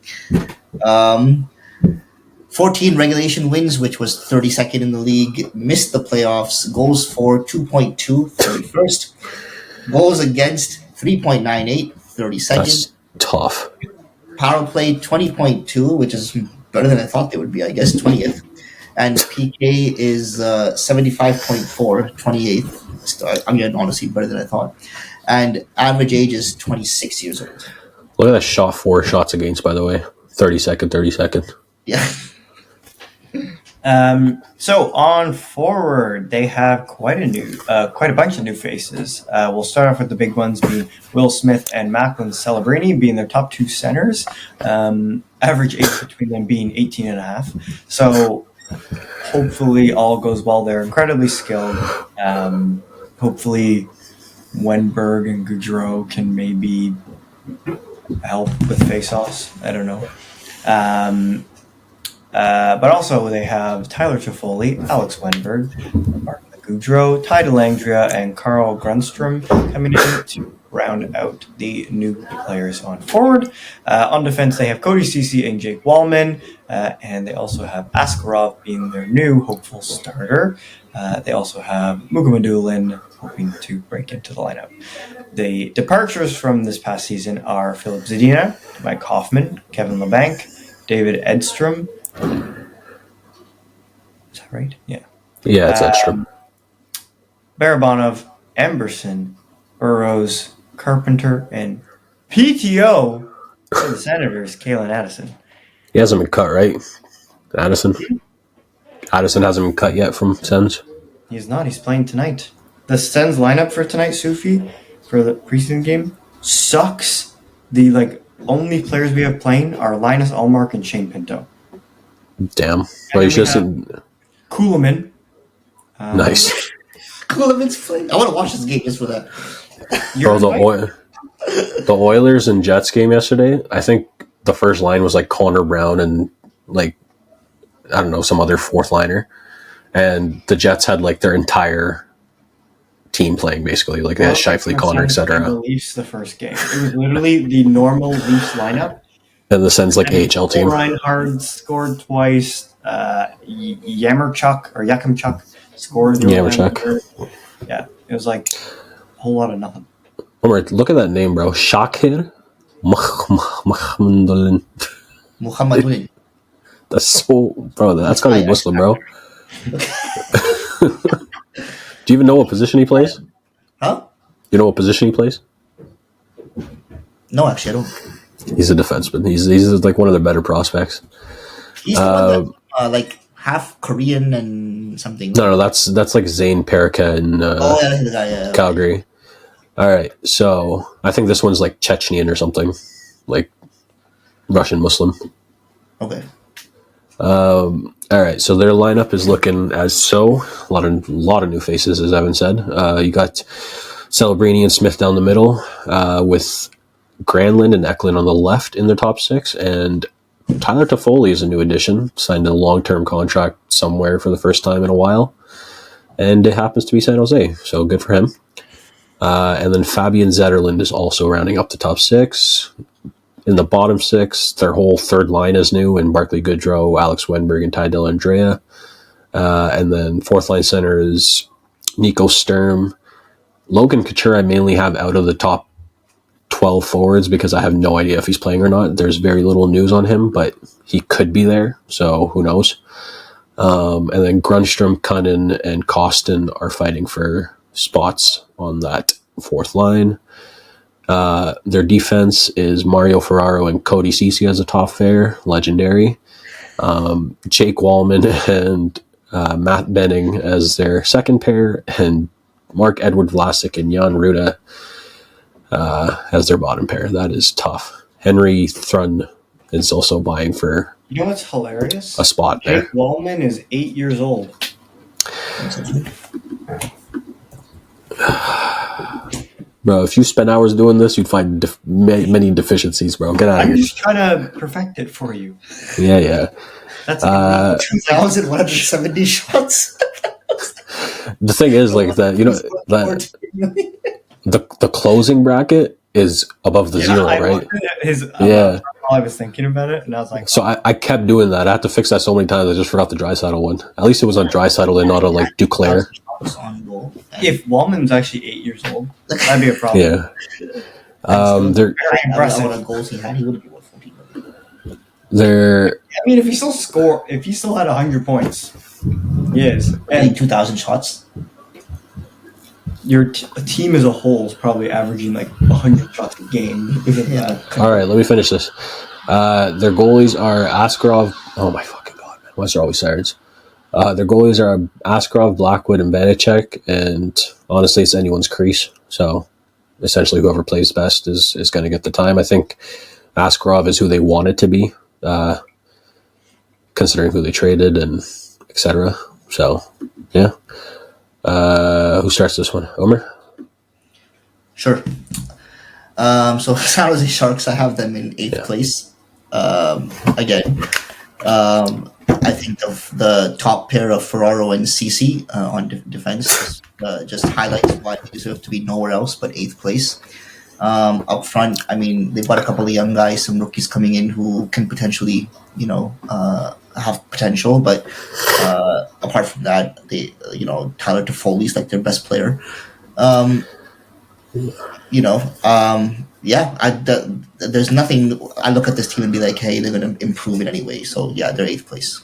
14 regulation wins, which was 32nd in the league. Missed the playoffs. Goals for 2.2, 31st. Goals against 3.98, 32nd. That's tough. Power play 20.2, which is better than I thought they would be, I guess, 20th. And PK is 75.4, 28th. I mean, honestly, better than I thought. And average age is 26 years old. Look at that shot 4 shots against, by the way. 32nd. Yeah. So on forward, they have quite a bunch of new faces. We'll start off with the big ones, being Will Smith and Macklin Celebrini being their top two centers. Average age between them being 18 and a half. So hopefully all goes well. They're incredibly skilled. Hopefully Wenberg and Goudreau can maybe help with face-offs. I don't know. But also they have Tyler Toffoli, Alex Wenberg, Mark Goudreau, Ty Delangria, and Carl Grunstrom coming in to round out the new players on forward. On defense, they have Cody Ceci and Jake Wallman, and they also have Askarov being their new hopeful starter. They also have Mugamadulin hoping to break into the lineup. The departures from this past season are Philip Zadina, Mike Hoffman, Kevin LeBanc, David Edstrom. Is that right? Yeah. Yeah, it's extra. Barabanov, Emberson, Burrows, Carpenter, and PTO for the Senators, Kalen Addison. He hasn't been cut, right? Addison hasn't been cut yet from Sens. He's not. He's playing tonight. The Sens lineup for tonight, Sufi, for the preseason game, sucks. The only players we have playing are Linus Allmark and Shane Pinto. Damn. Well, you should have said Kuhlman. nice. Kuhlman's playing. I want to watch this game just for that. Bro, the Oilers and Jets game yesterday, I think the first line was Connor Brown and I don't know, some other fourth liner. And the Jets had their entire team playing basically. They had Scheifele, Connor, etc. The Leafs the first game. It was literally the normal Leafs lineup. And the Sens AHL team. Reinhard scored twice. Yakimchuk scored. Yamarchuk. Yeah, it was a whole lot of nothing. Alright, look at that name, bro. Shakir Muhammadulin. Muhammadulin. That's so, bro. That's gotta be Muslim, bro. Do you even know what position he plays? Huh? You know what position he plays? No, actually, I don't. He's a defenseman. He's one of the better prospects. He's the one that's half Korean and something. No, that's Zane Perica in the guy, yeah. Calgary. All right, so I think this one's Chechnyan or something, Russian Muslim. Okay. All right, so their lineup is looking as so. A lot of new faces, as Evan said. You got Celebrini and Smith down the middle, with Granlund and Eklund on the left in the top six, and Tyler Toffoli is a new addition, signed a long-term contract somewhere for the first time in a while, and it happens to be San Jose, so good for him. And then Fabian Zetterlund is also rounding up the top six. In the bottom six, their whole third line is new, and Barclay Goodrow, Alex Wenberg, and Ty Dellandrea. And then fourth line center is Nico Sturm. Logan Couture I mainly have out of the top 12 forwards because I have no idea if he's playing or not. There's very little news on him, but he could be there, so who knows. And then Grunstrom, Cunnin, and Costin are fighting for spots on that fourth line. Their defense is Mario Ferraro and Cody Ceci as a top pair, legendary. Jake Wallman and Matt Benning as their second pair, and Mark Edward Vlasic and Jan Ruda as their bottom pair. That is tough. Henry Thrun is also vying for You know what's hilarious? a spot there. Jake Wallman is 8 years old. Bro, if you spend hours doing this, you'd find many deficiencies, bro. Get out of I'm here. just trying to perfect it for you. Yeah. That's 2,170 shots. The thing is, that that the closing bracket is above the zero, right? Yeah. I was thinking about it, and I was like, So I kept doing that. I had to fix that so many times. I just forgot the Draisaitl one. At least it was on Draisaitl and not on Duclair. if Wallman's actually 8 years old, that'd be a problem. Yeah. Very impressive. What goals he had, he would be 14. They're I mean, if he still had 100 points, yes, and 2,000 shots. your team as a whole is probably averaging 100 shots a game. all right. Let me finish this. Their goalies are Askarov. Oh my fucking god, man! Why is there always sirens? Their goalies are Askarov, Blackwood, and Vanacek, and honestly, it's anyone's crease. So essentially, whoever plays best is going to get the time. I think Askarov is who they want it to be, considering who they traded and etc. So, yeah. Who starts this one? Omer? Sure. So San Jose Sharks, I have them in eighth place. Again, I think of the top pair of Ferraro and Ceci on defense just highlights why they deserve to be nowhere else but eighth place. Up front, I mean, they've got a couple of young guys, some rookies coming in who can potentially, have potential. But apart from that, they, Tyler Toffoli's like their best player. There's nothing. I look at this team and be like, hey, they're going to improve in any way. So yeah, they're eighth place.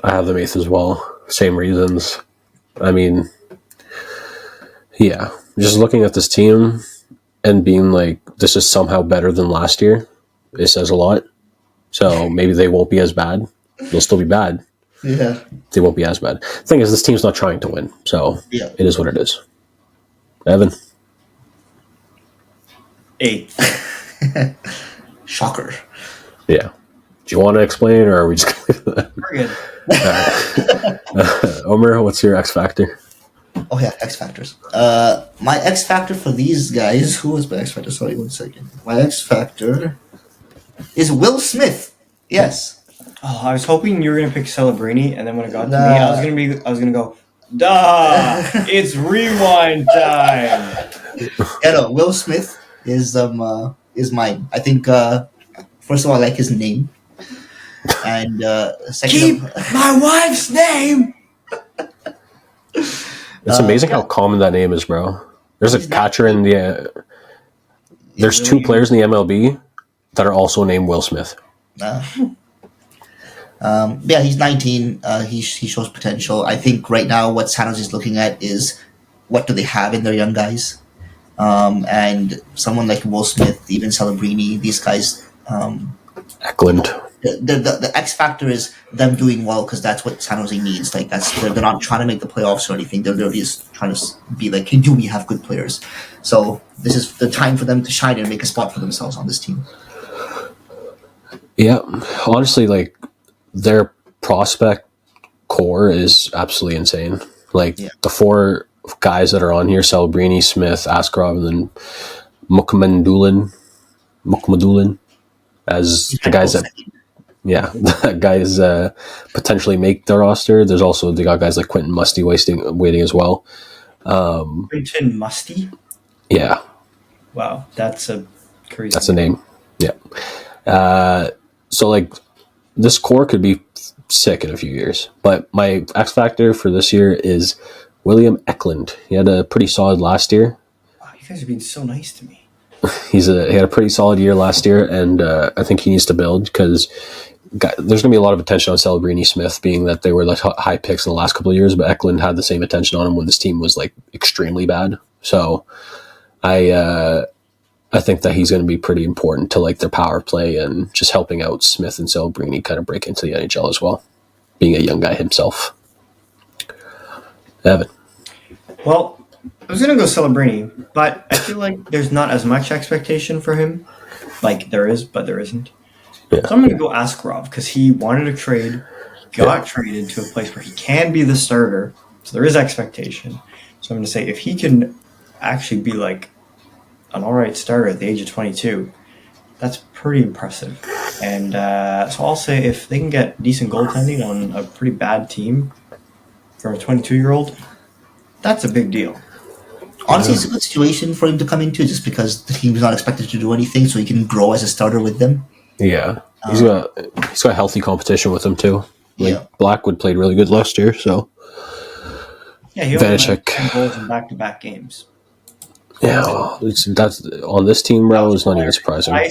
I have them eighth as well. Same reasons. I mean, yeah, just looking at this team and being like, this is somehow better than last year, it says a lot. So maybe they won't be as bad. They'll still be bad. Yeah. They won't be as bad. The thing is, this team's not trying to win. So It is what it is. Evan? Eighth. Shocker. Yeah. Do you want to explain, or are we just going to leave that? We're good. Omer, what's your X factor? Oh yeah, X Factors. My X Factor for these guys. Who was my X Factor? Sorry, 1 second. My X Factor is Will Smith. Yes. Oh, I was hoping you were gonna pick Celebrini, and then when it got to me, I was gonna go, duh, it's rewind time. Yeah, no, Will Smith is mine. I think first of all, I like his name, and second, Keep my wife's name. It's amazing how common that name is, bro. There's a catcher in the. There's two players in the MLB that are also named Will Smith. He's 19. He shows potential. I think right now what San Jose is looking at is what do they have in their young guys, and someone like Will Smith, even Celebrini, these guys. Eklund. The X factor is them doing well because that's what San Jose needs. Like they're not trying to make the playoffs or anything. They're just trying to be like, hey, do we have good players? So this is the time for them to shine and make a spot for themselves on this team. Yeah, honestly, like their prospect core is absolutely insane. Like the four guys that are on here: Celebrini, Smith, Askarov, and then Mukmadulin, as the guys that. Yeah, that guys potentially make the roster. There's also they got guys like Quentin Musty waiting as well. Quentin Musty? Yeah. Wow, that's a crazy. That's a name. Yeah. So like this core could be sick in a few years. But my X factor for this year is William Eklund. He had a pretty solid last year. Wow, you guys are being so nice to me. He had a pretty solid year last year, and I think he needs to build because there's going to be a lot of attention on Celebrini, Smith, being that they were like high picks in the last couple of years, but Eklund had the same attention on him when this team was like extremely bad. So I think that he's going to be pretty important to like their power play and just helping out Smith and Celebrini kind of break into the NHL as well, being a young guy himself. Evan. Well, I was going to go Celebrini, but I feel like there's not as much expectation for him. Like there is, but there isn't. Yeah. So I'm going to go Askarov because he wanted a trade, got traded to a place where he can be the starter. So there is expectation. So I'm going to say if he can actually be like an all right starter at the age of 22, that's pretty impressive. And so I'll say if they can get decent goaltending on a pretty bad team for a 22-year-old, that's a big deal. Honestly, it's a good situation for him to come into just because the team's not expected to do anything, so he can grow as a starter with them. Yeah, he's got healthy competition with him too. Like Blackwood played really good last year, so yeah, he only had 10 goals in back-to-back games. Yeah, well, that's on this team, bro. It's not even surprising. I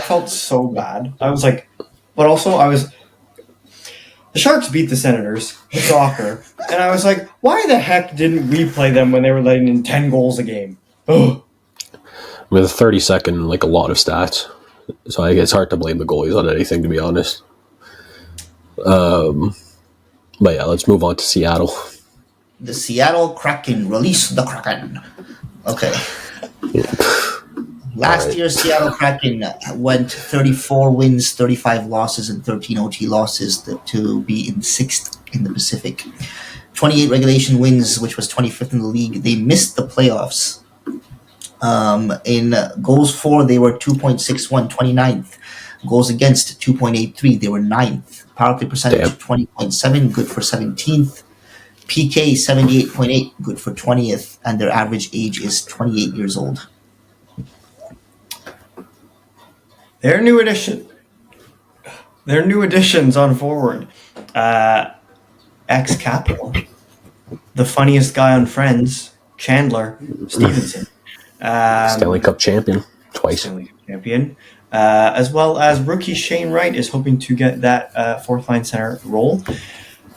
felt so bad. I was like, but also the Sharks beat the Senators in soccer, and I was like, why the heck didn't we play them when they were letting in 10 goals a game? Ugh. With a 30-second, like a lot of stats. So I guess it's hard to blame the goalies on anything, to be honest. But yeah, let's move on to Seattle. The Seattle Kraken. Release the Kraken. Okay. Last Alright. year, Seattle Kraken went 34 wins, 35 losses, and 13 OT losses to be in 6th in the Pacific. 28 regulation wins, which was 25th in the league. They missed the playoffs. In goals for, they were 2.61, 29th. Goals against, 2.83, they were 9th. Power play percentage, 20.7, good for 17th. PK, 78.8, good for 20th. And their average age is 28 years old. Their new additions on forward. Ex Capital. The funniest guy on Friends, Chandler Stevenson. Stanley Cup champion twice. Stanley Cup champion. As well as rookie Shane Wright is hoping to get that fourth line center role.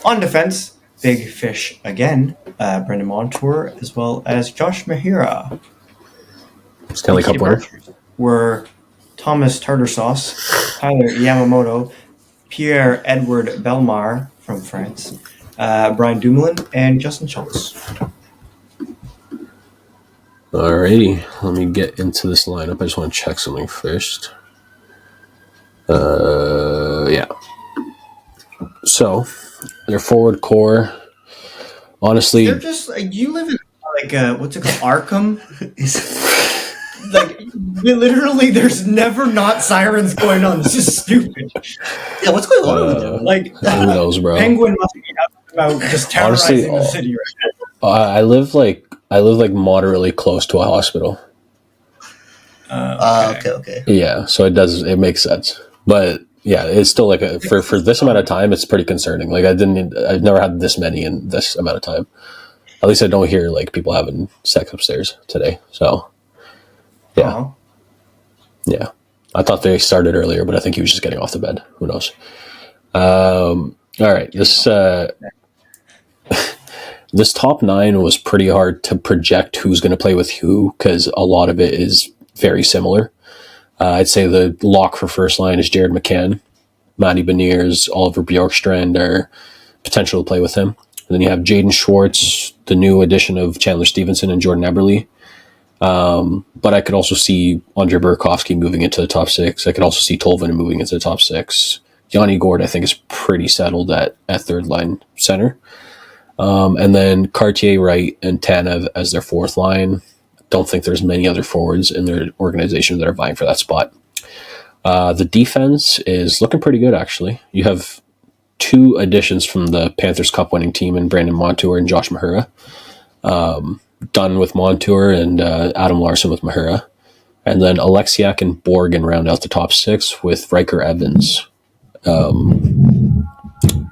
On defense, big fish again, Brendan Montour, as well as Josh Mahira. Stanley Cup winner. Were Thomas Tartar Sauce, Tyler Yamamoto, Pierre-Edouard Bellemare from France, Brian Dumoulin, and Justin Schultz. Alrighty, let me get into this lineup. I just want to check something first. Yeah. So, their forward core, honestly, They're just you live in what's it called, Arkham? Like literally, there's never not sirens going on. This is stupid. Yeah, what's going on over there? Like who knows, bro? Penguin must be about just terrorizing Honestly, the city right now. I live like moderately close to a hospital. Okay. Yeah, so it makes sense. But yeah, it's still like for this amount of time, it's pretty concerning. Like I've never had this many in this amount of time. At least I don't hear like people having sex upstairs today. So yeah, Uh-huh. yeah. I thought they started earlier, but I think he was just getting off the bed. Who knows? All right, this this top 9 was pretty hard to project who's going to play with who because a lot of it is very similar. I'd say the lock for first line is Jared McCann. Matty Beniers, Oliver Bjorkstrand are potential to play with him. And then you have Jaden Schwartz, the new addition of Chandler Stevenson and Jordan Eberle. But I could also see Andre Burakovsky moving into the top 6. I could also see Tolvanen moving into the top 6. Yanni Gord, I think, is pretty settled at third line center. And then Cartier, Wright, and Tanev as their fourth line. Don't think there's many other forwards in their organization that are vying for that spot. The defense is looking pretty good, actually. You have 2 additions from the Panthers Cup winning team in Brandon Montour and Josh Mahura. Done with Montour and Adam Larson with Mahura. And then Alexiak and Borgen round out the top 6 with Riker Evans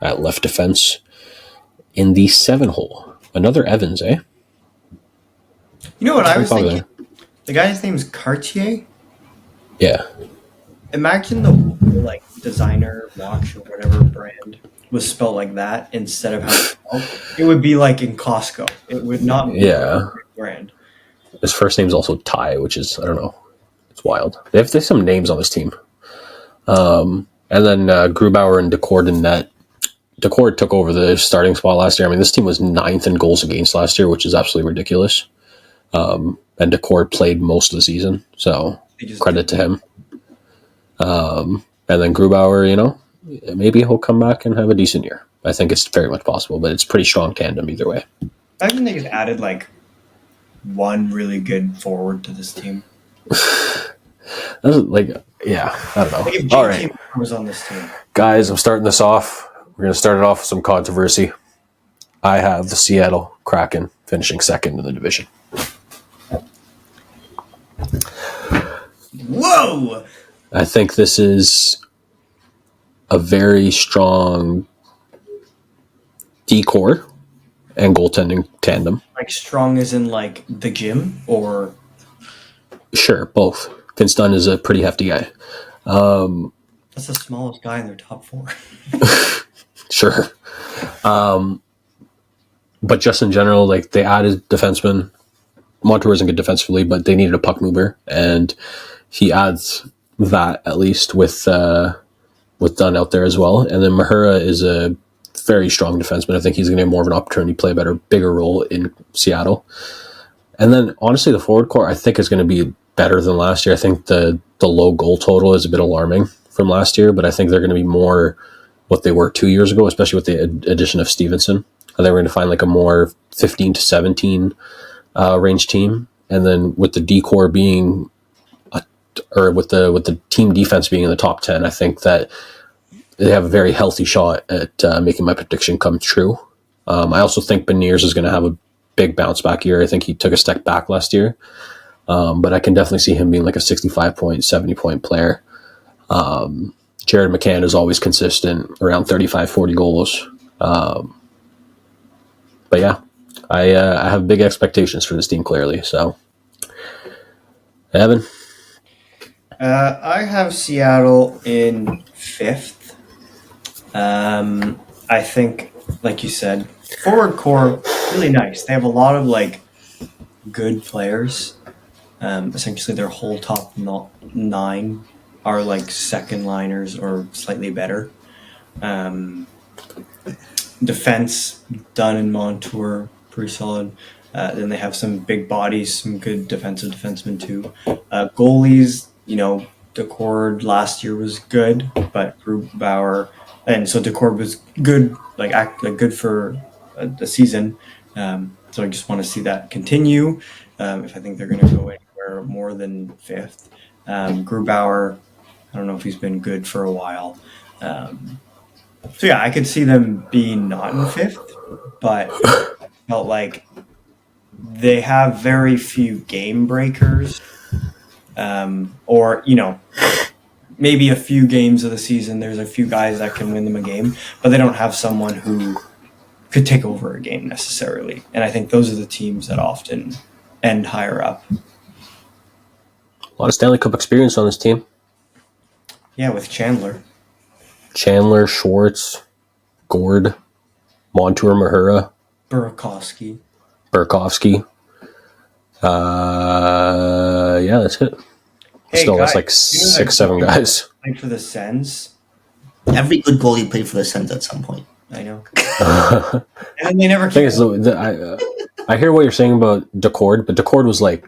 at left defense in the 7-hole. Another Evans, eh? You know what I was Probably. thinking? The guy's name's Cartier. Yeah. Imagine the designer watch or whatever brand was spelled like that instead of how it's spelled. It would be like in Costco. It would not be Yeah. a brand. His first name's also Ty, which is, I don't know. It's wild. There's some names on this team. And then Grubauer and Decord in net. Decord took over the starting spot last year. I mean, this team was 9th in goals against last year, which is absolutely ridiculous. And Decord played most of the season, so credit to him. And then Grubauer, maybe he'll come back and have a decent year. I think it's very much possible, but it's pretty strong tandem either way. Imagine they just added one really good forward to this team. That's yeah, I don't know. Like if All JT right, was on this team. guys, I'm starting this off. We're going to start it off with some controversy. I have the Seattle Kraken finishing 2nd in the division. Whoa! I think this is a very strong decor and goaltending tandem. Like strong as in the gym or Sure, both. Vince Dunn is a pretty hefty guy. that's the smallest guy in their top 4. Sure. But just in general, they added defenseman. Montour isn't good defensively, but they needed a puck mover, and he adds that at least with Dunn out there as well. And then Mahura is a very strong defenseman. I think he's going to have more of an opportunity to play a bigger role in Seattle. And then, honestly, the forward core, I think, is going to be better than last year. I think the low goal total is a bit alarming from last year, but I think they're going to be more what they were 2 years ago, especially with the addition of Stevenson. I think we're going to find like a more 15 to 17 range team. And then with the D-core being, with the team defense being in the top 10, I think that they have a very healthy shot at making my prediction come true. I also think Beniers is going to have a big bounce back year. I think he took a step back last year. But I can definitely see him being like a 65-point, 70-point player. Jared McCann is always consistent, around 35, 40 goals. But yeah, I have big expectations for this team, clearly. So, Evan? I have Seattle in 5th. I think, like you said, forward core, really nice. They have a lot of like good players. Essentially, their whole top 9 are like second liners or slightly better. Defense, Dunn and Montour, pretty solid. Then they have some big bodies, some good defensive defensemen too. Goalies, Decord last year was good, but Grubauer, and so Decord was good, good for the season. So I just want to see that continue. If I think they're going to go anywhere more than 5th. Grubauer, I don't know if he's been good for a while. So yeah, I could see them being not in 5th, but I felt like they have very few game breakers, or maybe a few games of the season. There's a few guys that can win them a game, but they don't have someone who could take over a game necessarily. And I think those are the teams that often end higher up. A lot of Stanley Cup experience on this team. Yeah, with Chandler, Schwartz, Gord, Montour, Mahura, Burakovsky. Yeah, that's it. Still, that's like 6-7 guys. Played for the Sens. Every good goalie played for the Sens at some point. I know. And then they never. The thing is, I hear what you're saying about Decord, but Decord was like,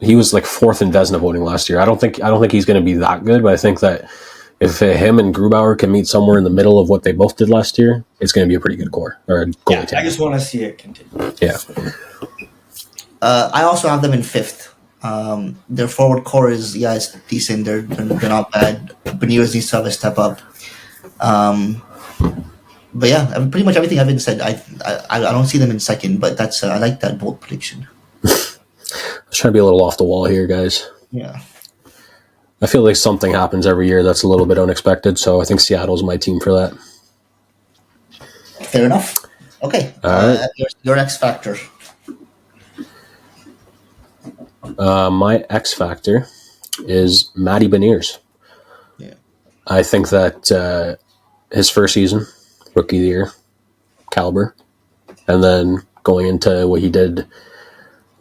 he was like 4th in Vezina voting last year. I don't think he's going to be that good, but I think that if him and Grubauer can meet somewhere in the middle of what they both did last year, it's going to be a pretty good core or a goalie team. I just want to see it continue. Yeah. I also have them in 5th. Their forward core is it's decent. They're not bad. Beniers needs to have a step up. But yeah, pretty much everything I've been said. I don't see them in 2nd, but that's I like that bold prediction. I was trying to be a little off the wall here, guys. Yeah. I feel like something happens every year that's a little bit unexpected, so I think Seattle's my team for that. Fair enough. Okay. All right. Your X factor. My X factor is Matty Beniers. Yeah. I think that his first season, rookie of the year, caliber, and then going into what he did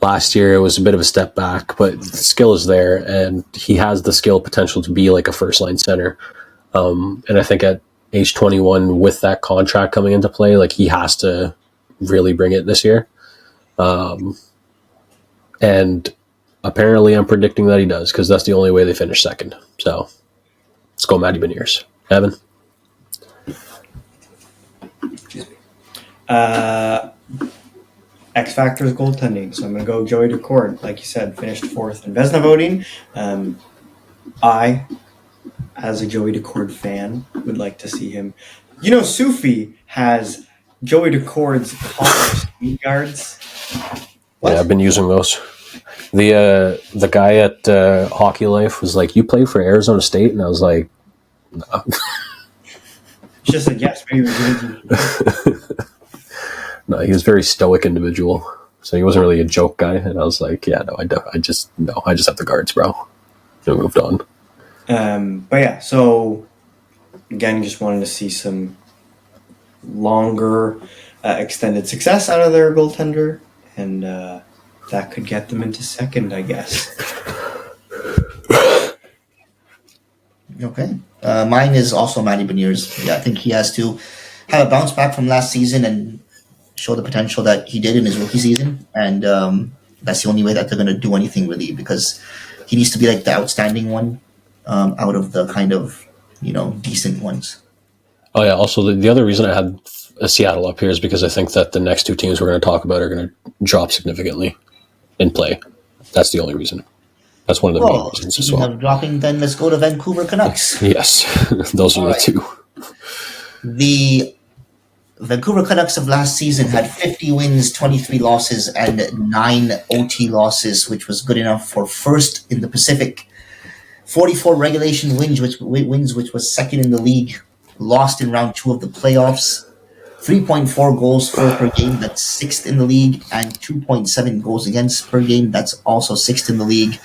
last year, it was a bit of a step back, but the skill is there, and he has the skill potential to be like a first-line center. And I think at age 21, with that contract coming into play, like he has to really bring it this year. And apparently I'm predicting that he does, because that's the only way they finish 2nd. So let's go Matty Beniers. Evan? X Factor is goaltending, so I'm going to go Joey Decord. Like you said, finished 4th in Vezina voting. I, as a Joey Decord fan, would like to see him. Sufi has Joey Decord's speed guards. What? Yeah, I've been using those. The guy at Hockey Life was like, "You played for Arizona State?" And I was like, "No." Just like, yes, maybe we did. No, he was a very stoic individual, so he wasn't really a joke guy. And I was like, "Yeah, no, I just have the guards, bro." So we moved on. But yeah, so again, just wanted to see some longer, extended success out of their goaltender, and that could get them into 2nd, I guess. Okay. Mine is also Matty Beniers. Yeah, I think he has to have a bounce back from last season and show the potential that he did in his rookie season. And that's the only way that they're going to do anything really, because he needs to be like the outstanding one out of the kind of, decent ones. Oh yeah. Also, the other reason I had Seattle up here is because I think that the next two teams we're going to talk about are going to drop significantly in play. That's the only reason. That's one of the main reasons as Speaking well. of dropping, then let's go to Vancouver Canucks. Yes, those are the two. The Vancouver Canucks of last season had 50 wins, 23 losses, and 9 OT losses, which was good enough for first in the Pacific. 44 regulation wins, which was second in the league. Lost in round 2 of the playoffs. 3.4 goals per game, that's 6th in the league, and 2.7 goals against per game, that's also 6th in the league.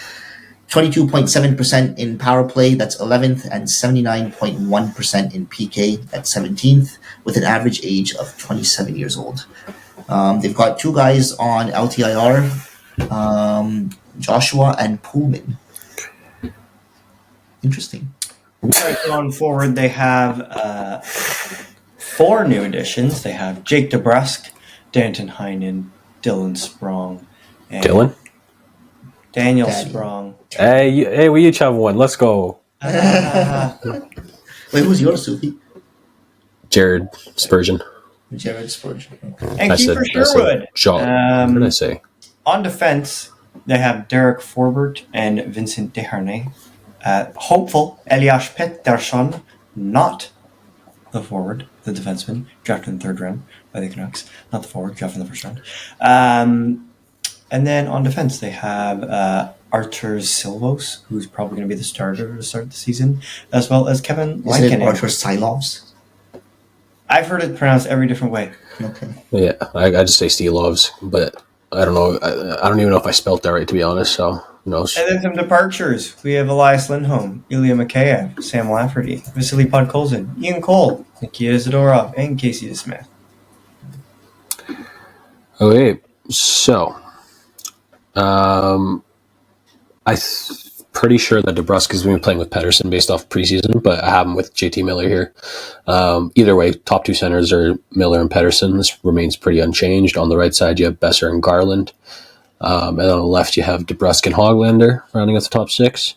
22.7% in power play, that's 11th, and 79.1% in PK, that's 17th, with an average age of 27 years old. They've got 2 guys on LTIR, Joshua and Pullman. Interesting. Going forward, they have 4 new additions. They have Jake DeBrusk, Danton Heinen, Dylan Sprong, and Dylan? Daniel Daddy. Sprong. Hey, we each have one. Let's go. Wait, who's yours, Sufi? Jared Spurgeon. Jared Spurgeon. And Kiefer Sherwood. What did I say? On defense, they have Derek Forbert and Vincent Desharnais. Hopeful Elias Pettersson, not the forward, the defenseman, drafted in the 3rd round by the Canucks. Not the forward, drafted in the 1st round. And then on defense, they have Artur Silvos, who's probably going to be the starter to start the season, as well as Kevin Isn't it Lankinen. Artur Silovs? I've heard it pronounced every different way. Okay. Yeah, I just say Steelovs, but I don't know. I don't even know if I spelled that right, to be honest. So who knows? And then some departures. We have Elias Lindholm, Ilya Mikheyev, Sam Lafferty, Vasily Podkolzin, Ian Cole, Nikita Zadorov, and Casey DeSmith. Okay, so pretty sure that DeBrusk is going to be playing with Pettersson based off preseason, but I have him with JT Miller here. Either way, top 2 centers are Miller and Pettersson. This remains pretty unchanged. On the right side, you have Besser and Garland. And on the left, you have DeBrusk and Hoglander rounding out the top 6.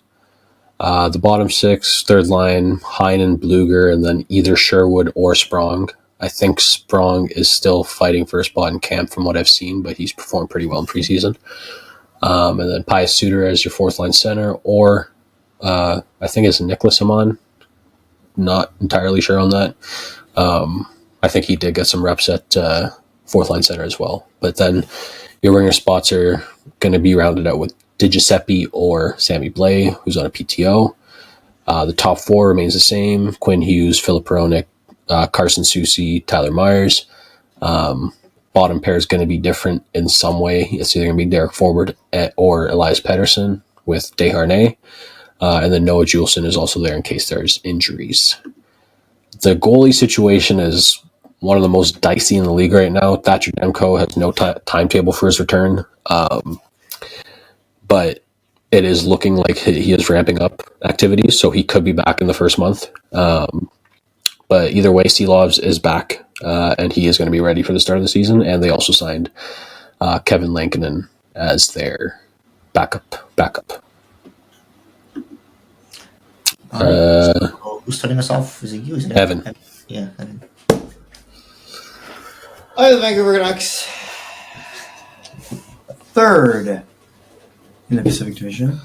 The bottom 6, third line, Heinen, Bluger, and then either Sherwood or Sprong. I think Sprong is still fighting for a spot in camp from what I've seen, but he's performed pretty well in preseason. And then Pius Suter as your 4th line center, or I think it's Nicholas Amon. Not entirely sure on that. I think he did get some reps at 4th line center as well. But then your winger spots are going to be rounded out with DiGiuseppe or Sammy Blais, who's on a PTO. The top 4 remains the same: Quinn Hughes, Philip Peronic, Carson Soucy, Tyler Myers. Bottom pair is going to be different in some way. It's either going to be Derek Forward or Elias Pettersson with Desharnais. And then Noah Juleson is also there in case there's injuries. The goalie situation is one of the most dicey in the league right now. Thatcher Demko has no timetable for his return. But it is looking like he is ramping up activities, so he could be back in the first month. But either way, Seelovs is back, and he is going to be ready for the start of the season. And they also signed Kevin Lankinen as their backup. Who's starting us off? Is it you? Isn't it? Evan. Yeah, Evan. Oh, the Vancouver Canucks. 3rd in the Pacific Division.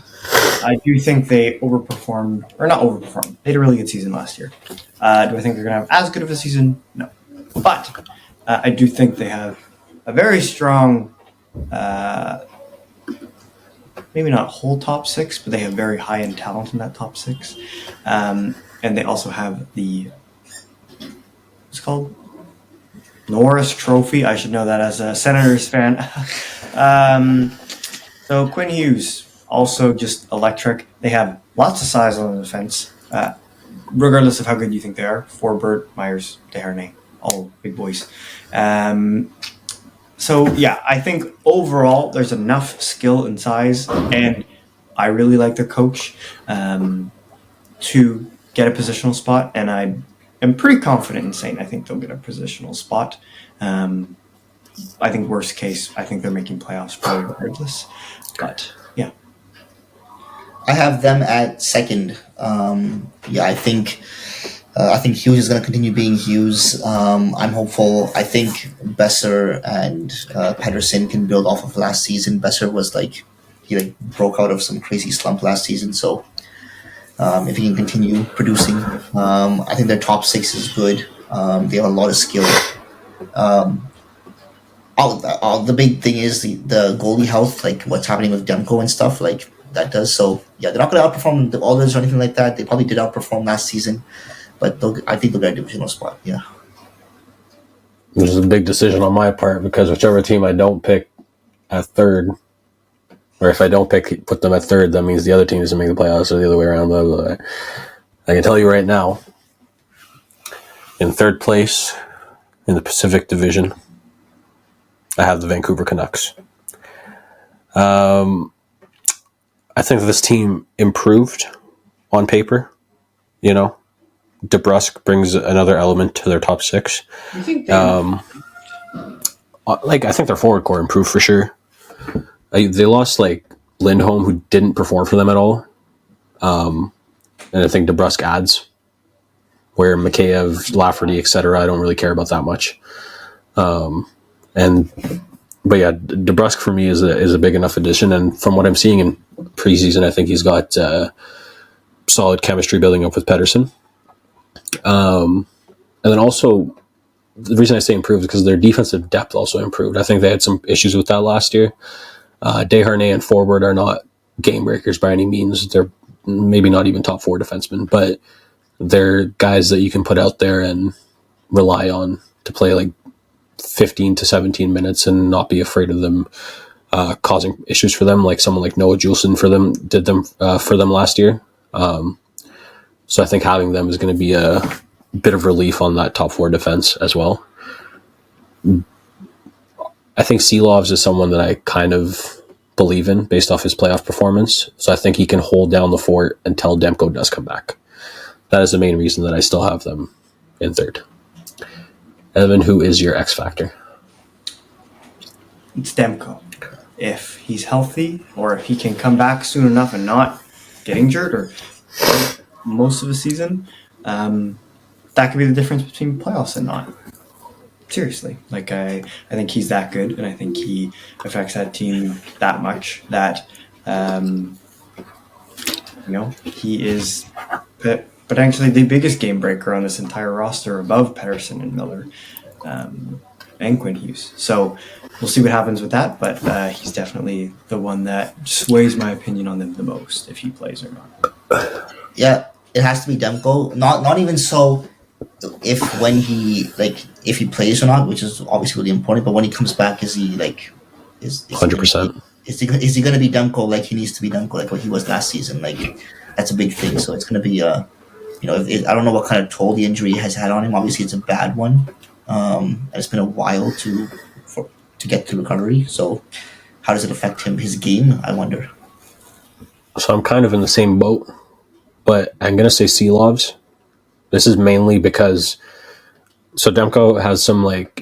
I do think they overperformed, or not overperformed. They had a really good season last year. Do I think they're going to have as good of a season? No. But I do think they have a very strong, maybe not whole top 6, but they have very high-end talent in that top 6. And they also have what's it called? Norris Trophy. I should know that as a Senators fan. So Quinn Hughes, also just electric. They have lots of size on the defense, regardless of how good you think they are. Forbert, Myers, Desharnais, all big boys. So, yeah, I think overall there's enough skill and size, and I really like their coach to get a positional spot, and I am pretty confident in saying I think they'll get a positional spot. I think worst case, I think they're making playoffs probably regardless. But yeah, I have them at second. I think Hughes is going to continue being Hughes. I'm hopeful. I think Besser and Pedersen can build off of last season. Besser was he broke out of some crazy slump last season. So if he can continue producing, I think their top six is good. They have a lot of skill. The big thing is the goalie health, like what's happening with Demko and stuff like that does. So yeah, they're not going to outperform the Oilers or anything like that. They probably did outperform last season, but I think they'll get a divisional spot. Yeah. This is a big decision on my part because whichever team I don't pick at third, or if I don't put them at third, that means the other team doesn't make the playoffs or the other way around. Blah, blah, blah. I can tell you right now, in third place in the Pacific Division, I have the Vancouver Canucks. I think this team improved on paper. DeBrusk brings another element to their top six. you think I think their forward core improved for sure. They lost Lindholm, who didn't perform for them at all, and I think DeBrusk adds. Where Mikheyev, Lafferty, etc., I don't really care about that much. But yeah, DeBrusk for me is a big enough addition, and from what I'm seeing in preseason, I think he's got solid chemistry building up with Pedersen. And then also, the reason I say improved is because their defensive depth also improved. I think they had some issues with that last year. Desharnais and Forward are not game breakers by any means. They're maybe not even top four defensemen, but they're guys that you can put out there and rely on to play 15 to 17 minutes and not be afraid of them causing issues for them, like someone like Noah Juleson did for them last year. So I think having them is going to be a bit of relief on that top four defense as well. I think Seelovs is someone that I kind of believe in based off his playoff performance. So I think he can hold down the fort until Demko does come back. That is the main reason that I still have them in third. Evan, who is your X factor? It's Demko. If he's healthy, or if he can come back soon enough and not get injured or most of the season, that could be the difference between playoffs and not. Seriously, I think he's that good, and I think he affects that team that much that he is potentially the biggest game breaker on this entire roster, above Pedersen and Miller and Quinn Hughes. So we'll see what happens with that, but he's definitely the one that sways my opinion on them the most, if he plays or not. Yeah, it has to be Demko. Not even so if he plays or not, which is obviously really important, but when he comes back, is he 100%. Is he going to be Demko like he needs to be Demko, like what he was last season? That's a big thing. So it's going to be I don't know what kind of toll the injury has had on him. Obviously, it's a bad one. And it's been a while to get to recovery. So how does it affect his game? I wonder. So I'm kind of in the same boat, but I'm going to say Seelovs. This is mainly because Demko has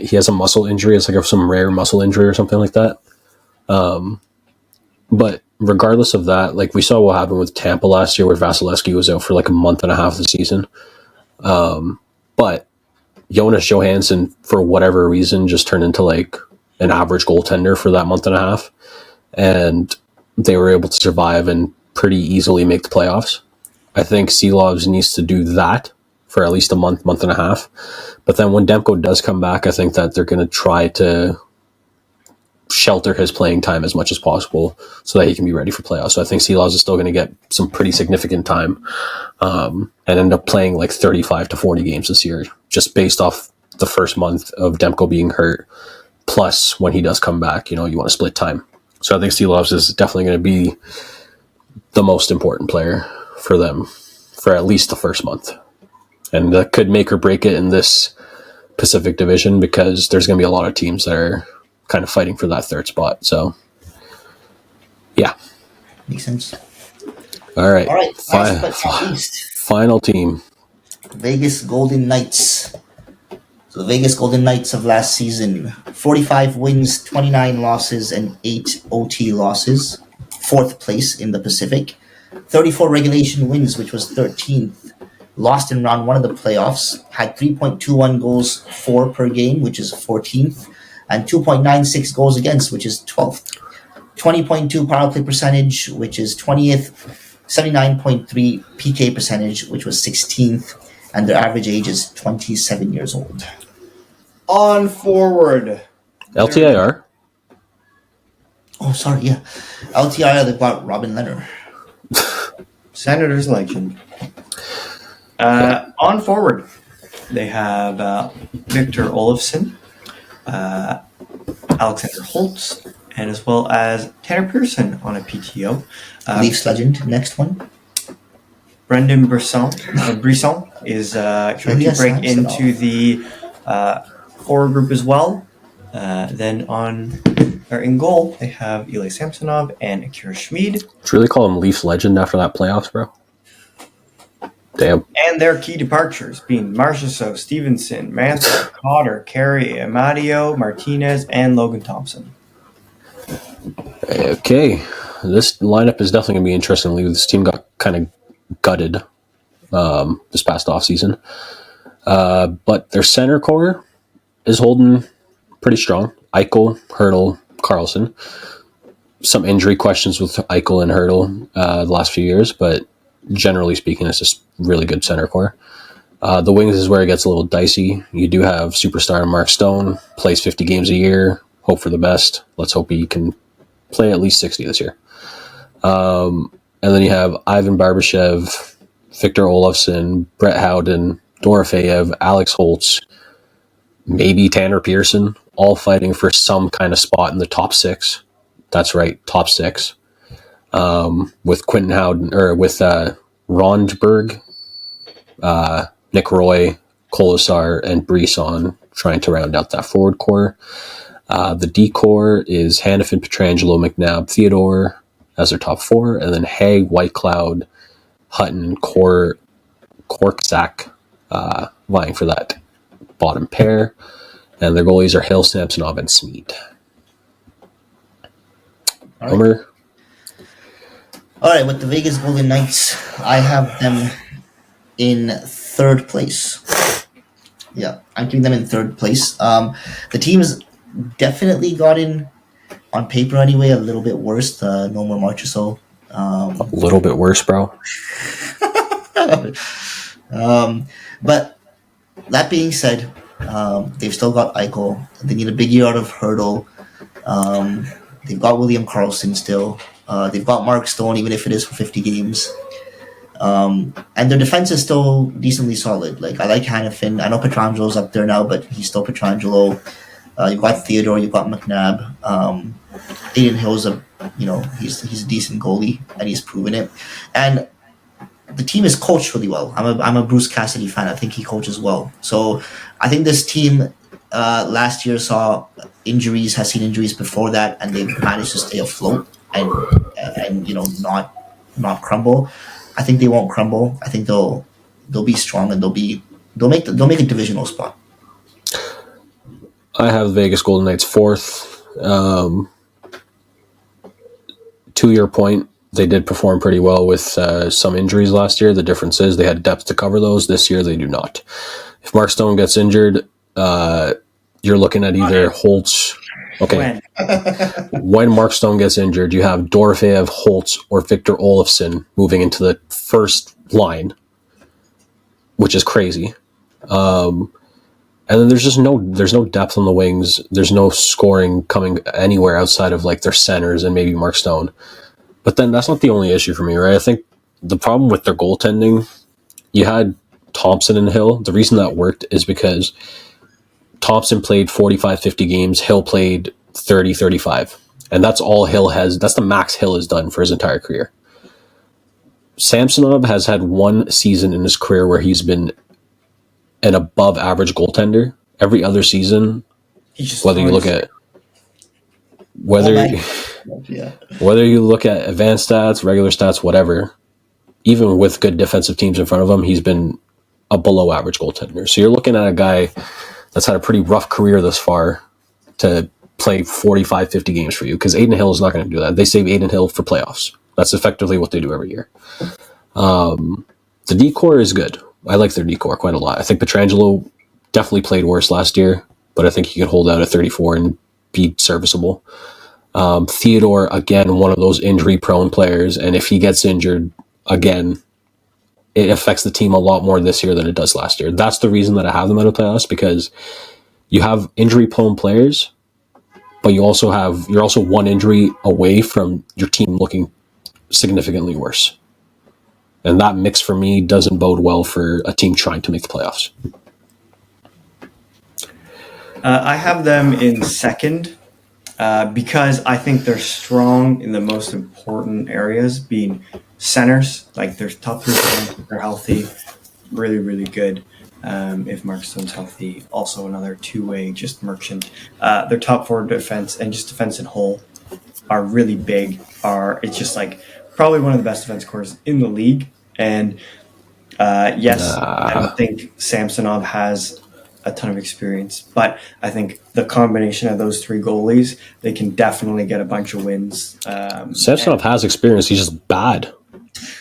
he has a muscle injury. It's some rare muscle injury or something like that. But regardless of that, we saw what happened with Tampa last year where Vasilevsky was out for a month and a half of the season. But Jonas Johansson, for whatever reason, just turned into an average goaltender for that month and a half. And they were able to survive and pretty easily make the playoffs. I think Seelovs needs to do that for at least a month and a half. But then when Demko does come back, I think that they're going to try to shelter his playing time as much as possible so that he can be ready for playoffs. So I think Seelovs is still going to get some pretty significant time and end up playing 35 to 40 games this year, just based off the first month of Demko being hurt. Plus, when he does come back, you want to split time. So I think Seelovs is definitely going to be the most important player for them for at least the first month. And that could make or break it in this Pacific Division because there's going to be a lot of teams that are kind of fighting for that third spot. So, yeah. Makes sense. All right. Last but not least. Final team. Vegas Golden Knights. So the Vegas Golden Knights of last season, 45 wins, 29 losses, and 8 OT losses. Fourth place in the Pacific. 34 regulation wins, which was 13th. Lost in round one of the playoffs. Had 3.21 goals for per game, which is 14th. And 2.96 goals against, which is 12th. 20.2 power play percentage, which is 20th. 79.3 PK percentage, which was 16th. And their average age is 27 years old. On forward. LTIR. Oh, sorry, yeah. LTIR, they bought Robin Leonard. Senators legend. On forward, they have Victor Olofsson, Alexander Holtz, and as well as Tanner Pearson on a PTO. Leafs legend, next one. Brendan Brisson is trying to break into the forward group as well. Then in goal, they have Ilya Samsonov and Akira Schmid. Did you really call him Leafs legend after that playoffs, bro? Damn. And their key departures being Marchessault, Stevenson, Mantha, Cotter, Carey, Amadio, Martinez, and Logan Thompson. Okay. This lineup is definitely going to be interesting. This team got kind of gutted this past offseason. But their center core is holding pretty strong. Eichel, Hurdle, Carlson. Some injury questions with Eichel and Hurdle the last few years, but generally speaking, it's just really good center core. The wings is where it gets a little dicey. You do have superstar Mark Stone, plays 50 games a year. Hope for the best. Let's hope he can play at least 60 this year. And then you have Ivan Barbashev, Victor Olofsson, Brett Howden, Dorofeyev, Alex Holtz, maybe Tanner Pearson, all fighting for some kind of spot in the top six. That's right, top six. With Quentin Howden, or with Rondberg, Nick Roy, Colasar, and Brisson trying to round out that forward core. The D core is Hannafin, Pietrangelo, McNabb, Theodore as their top four, and then Haig, Whitecloud, Hutton, Korczak vying for that bottom pair. And their goalies are Hill, Samsonov, and Smead. Homer? All right, with the Vegas Golden Knights, I have them in third place. Yeah, I'm keeping them in third place. The team's definitely gotten, on paper anyway, a little bit worse. No more Marchessault. A little bit worse, bro. But that being said, they've still got Eichel. They need a big year out of Hurdle. They've got William Karlsson still. They've got Mark Stone, even if it is for 50 games. And their defense is still decently solid. Like, I like Hannafin. I know Pietrangelo's up there now, but he's still Pietrangelo. You've got Theodore. You've got McNabb. Aiden Hill's he's a decent goalie, and he's proven it. And the team is coached really well. I'm a Bruce Cassidy fan. I think he coaches well. So I think this team last year saw injuries, has seen injuries before that, and they've managed to stay afloat and not crumble. I think they won't crumble. I think they'll be strong, and they'll make a divisional spot. I have Vegas Golden Knights fourth. To your point, they did perform pretty well with some injuries last year. The difference is they had depth to cover those. This year they do not. If Mark Stone gets injured, you're looking at either Holtz. Okay. When Mark Stone gets injured, you have Dorofeyev, Holtz, or Victor Olofsson moving into the first line, which is crazy. And then there's no depth on the wings. There's no scoring coming anywhere outside of like their centers and maybe Mark Stone. But then that's not the only issue for me, right? I think the problem with their goaltending, you had Thompson and Hill. The reason that worked is because Thompson played 45, 50 games. Hill played 30, 35. And that's all Hill has. That's the max Hill has done for his entire career. Samsonov has had one season in his career where he's been an above average goaltender. Every other season, whether you look at advanced stats, regular stats, whatever, even with good defensive teams in front of him, he's been a below average goaltender. So you're looking at a guy that's had a pretty rough career thus far to play 45, 50 games for you, because Adin Hill is not going to do that. They save Adin Hill for playoffs. That's effectively what they do every year. The decor is good. I like their decor quite a lot. I think Pietrangelo definitely played worse last year, but I think he could hold out at 34 and be serviceable. Theodore, again, one of those injury-prone players, and if he gets injured again, it affects the team a lot more this year than it does last year. That's the reason that I have them out of playoffs, because you have injury-prone players, but you're also one injury away from your team looking significantly worse. And that mix for me doesn't bode well for a team trying to make the playoffs. I have them in second because I think they're strong in the most important areas, being centers. Like their top three centers, they're healthy, really, really good. If Mark Stone's healthy, also another two-way, just merchant. Their top four defense and just defense in whole are really big. It's just like probably one of the best defense cores in the league. And I don't think Samsonov has a ton of experience, but I think the combination of those three goalies, they can definitely get a bunch of wins. Samsonov has experience. He's just bad.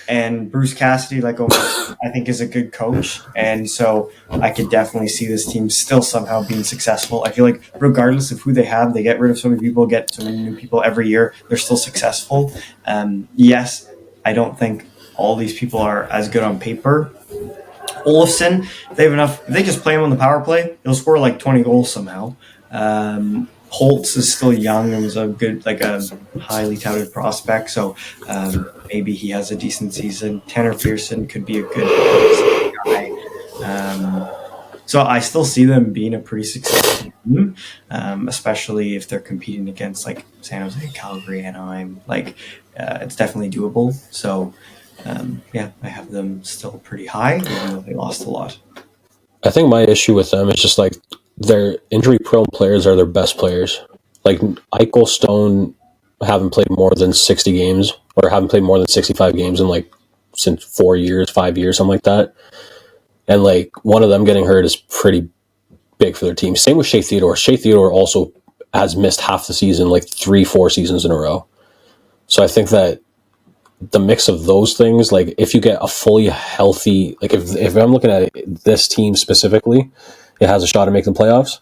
And Bruce Cassidy, like Omar, I think is a good coach. And so I could definitely see this team still somehow being successful. I feel like regardless of who they have, they get rid of so many people, get so many new people every year, they're still successful. Yes, I don't think all these people are as good on paper. Olofsson, if they just play him on the power play, he'll score like 20 goals somehow. Holtz is still young and was a highly touted prospect, so maybe he has a decent season. Tanner Pearson could be a good guy. So I still see them being a pretty successful team, especially if they're competing against like San Jose, Calgary, Anaheim. It's definitely doable. So I have them still pretty high, even though they lost a lot. I think my issue with them is just like their injury-prone players are their best players. Like Eichel, Stone haven't played more than 60 games, or haven't played more than 65 games in since 5 years, something like that. And one of them getting hurt is pretty big for their team. Same with Shea Theodore. Shea Theodore also has missed half the season, 3-4 seasons in a row. So I think that the mix of those things, if you get a fully healthy, if I'm looking at this team specifically, it has a shot at making the playoffs,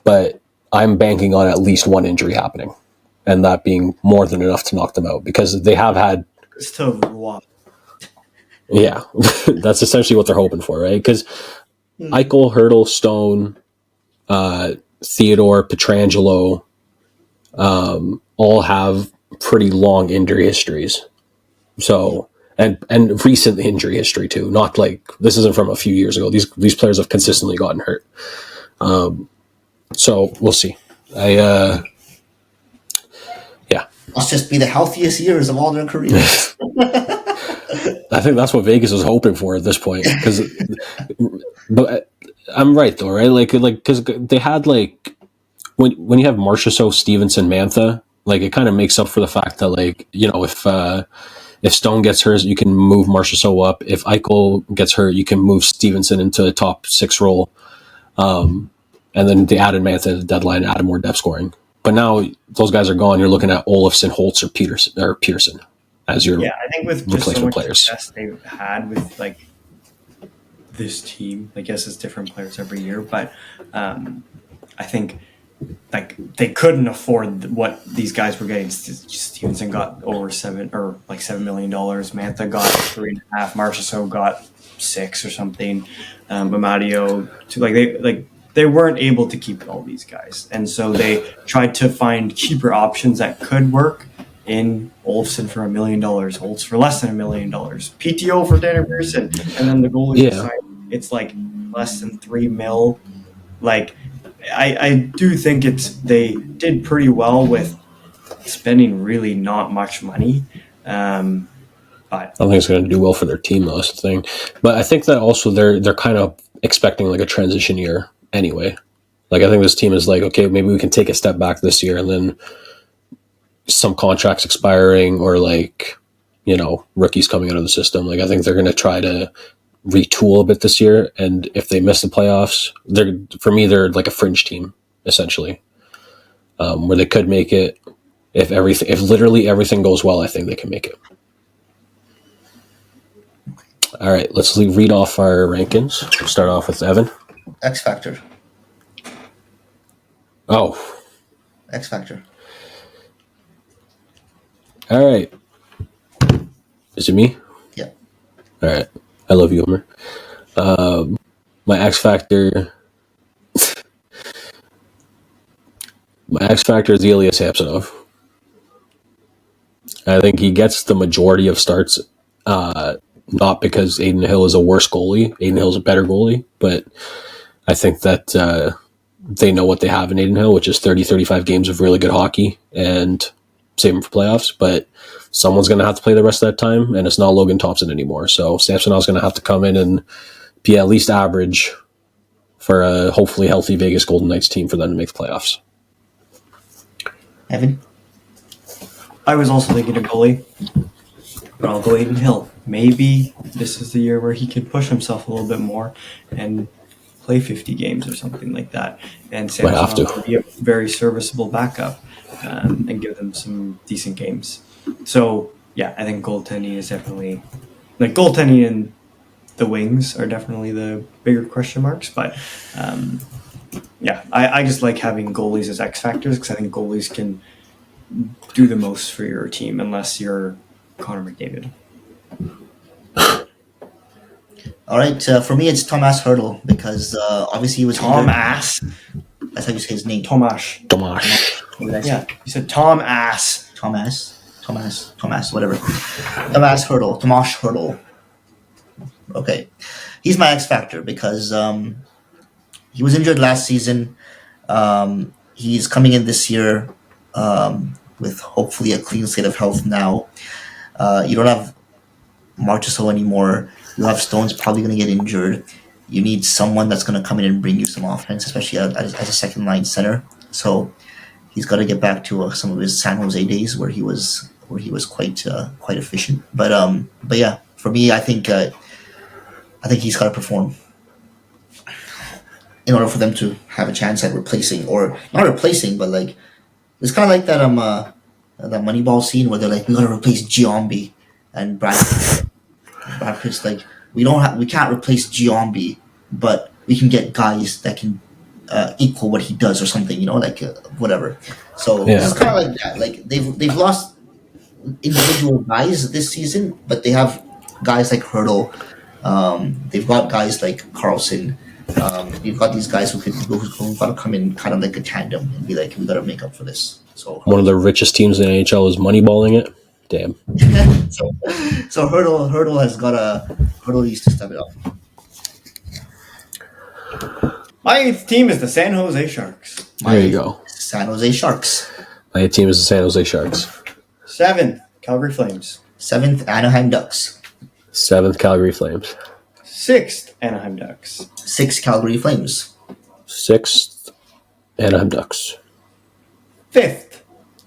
but I'm banking on at least one injury happening, and that being more than enough to knock them out, because they have had. Yeah, that's essentially what they're hoping for, right? Because Eichel, Hurdle, Stone, Theodore, Pietrangelo, all have pretty long injury histories. So and recent injury history too. Not this isn't from a few years ago. These players have consistently gotten hurt. So we'll see. Must just be the healthiest years of all their careers. I think that's what Vegas was hoping for at this point. But I'm right though, right? Because they had when you have Marchessault, Stevenson, Mantha, it kind of makes up for the fact that if Stone gets hurt, you can move Marchessault up. If Eichel gets hurt, you can move Stevenson into the top 6 role. And then they added Mantha at the deadline, added more depth scoring. But now those guys are gone. You're looking at Olofsson, Holtz, or Pearson as your I think with just so much success they've had with this team, I guess it's different players every year, but I think they couldn't afford what these guys were getting. Stevenson got over $7 million. Mantha got 3.5. Marchessault got 6 or something. But Mario, they weren't able to keep all these guys, and so they tried to find cheaper options that could work. In Olofsson for $1 million, Holtz for less than $1 million, PTO for Tanner Pearson, and then the goalie it's less than $3 million. I do think they did pretty well with spending really not much money. But I don't think it's going to do well for their team, though. That's the thing. But I think that also they're kind of expecting a transition year anyway. I think this team is okay, maybe we can take a step back this year, and then some contracts expiring, or rookies coming out of the system. I think they're going to try to retool a bit this year. And if they miss the playoffs, they're like a fringe team essentially, where they could make it if literally everything goes well. I think they can make it. All right, let's read off our rankings. Start off with Evan. X Factor. Oh, X Factor. all right. Is it me? Yeah. All right. I love you, Homer. My X Factor. My X Factor is Ilya Samsonov. I think he gets the majority of starts, not because Adin Hill is a worse goalie. Adin Hill is a better goalie, but I think that they know what they have in Adin Hill, which is 30, 35 games of really good hockey, and save him for playoffs. But someone's going to have to play the rest of that time, and it's not Logan Thompson anymore. So Samsonov's going to have to come in and be at least average for a hopefully healthy Vegas Golden Knights team for them to make the playoffs. Evan. I was also thinking of goalie, but I'll go Adin Hill. Maybe this is the year where he can push himself a little bit more and play 50 games or something like that. And Might have Samsonov to. will be a very serviceable backup and give them some decent games. So, yeah, I think goaltending is definitely... Like, goaltending and the wings are definitely the bigger question marks. But, yeah, I just like having goalies as X factors because I think goalies can do the most for your team unless you're Connor McDavid. All right. For me, it's Tomas Hertl because obviously he was Tom injured. Ass. That's how you say his name. Tomash. Tomash. What did I say? Yeah, you said Tom Ass. Tomas, whatever. Tomas Hertl. Okay. He's my X factor because he was injured last season. He's coming in this year with hopefully a clean slate of health now. You don't have Marchessault anymore. You have Stone's probably going to get injured. You need someone that's going to come in and bring you some offense, especially as a second line center. So he's got to get back to some of his San Jose days where he was quite efficient. But yeah, for me, I think he's got to perform in order for them to have a chance at replacing, or not replacing, but like it's kind of like that that Moneyball scene where they're like, we got to replace Giambi, and Brad Pitt's like, we can't replace Giambi, but we can get guys that can equal what he does or something, like whatever. So Yeah. it's kind of like that. Like they've lost individual guys this season, but they have guys like Hertl. They've got guys like Carlson. You've got these guys who got to come in kind of like a tandem and be like, we got to make up for this. So One of the richest teams in the NHL is moneyballing it. Damn. so Hertl needs to step it up. My eighth team is the San Jose Sharks. There you go. San Jose Sharks. My team is the San Jose Sharks. Seventh, Calgary Flames. 7th, Anaheim Ducks. 7th, Calgary Flames. Sixth, Anaheim Ducks. 6th, Calgary Flames. 6th, Anaheim Ducks. Fifth,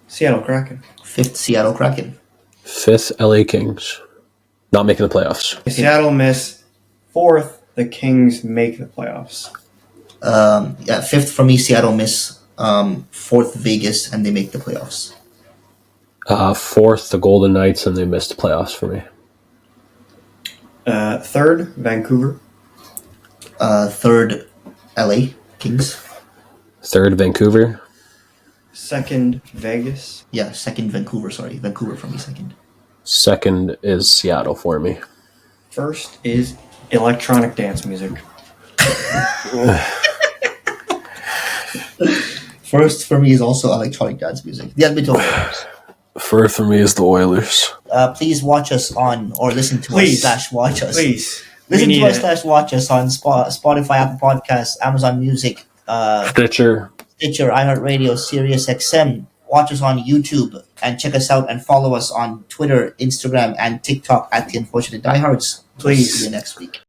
Seattle Kraken. 5th, Seattle Kraken. 5th, LA Kings. Not making the playoffs. Seattle miss. Fourth, the Kings make the playoffs. 5th for me, Seattle miss. 4th, Vegas, and they make the playoffs. 4th, the Golden Knights, and they missed the playoffs for me. Third, Vancouver. 3rd, LA Kings. 3rd, Vancouver. Second, Vegas. Yeah, 2nd, Vancouver. Sorry, Vancouver for me 2nd. 2nd is Seattle for me. First is electronic dance music. First for me is also electronic dance music. The Edmonton Oilers. 4th for me is the Oilers. Please watch us on, or listen to Please. us / watch us. Please. Listen We to need us / watch us on Spotify, Apple Podcasts, Amazon Music, Stitcher. Stitcher, iHeartRadio, Sirius XM. Watch us on YouTube and check us out and follow us on Twitter, Instagram, and TikTok at The Unfortunate Diehards. Please. See you next week.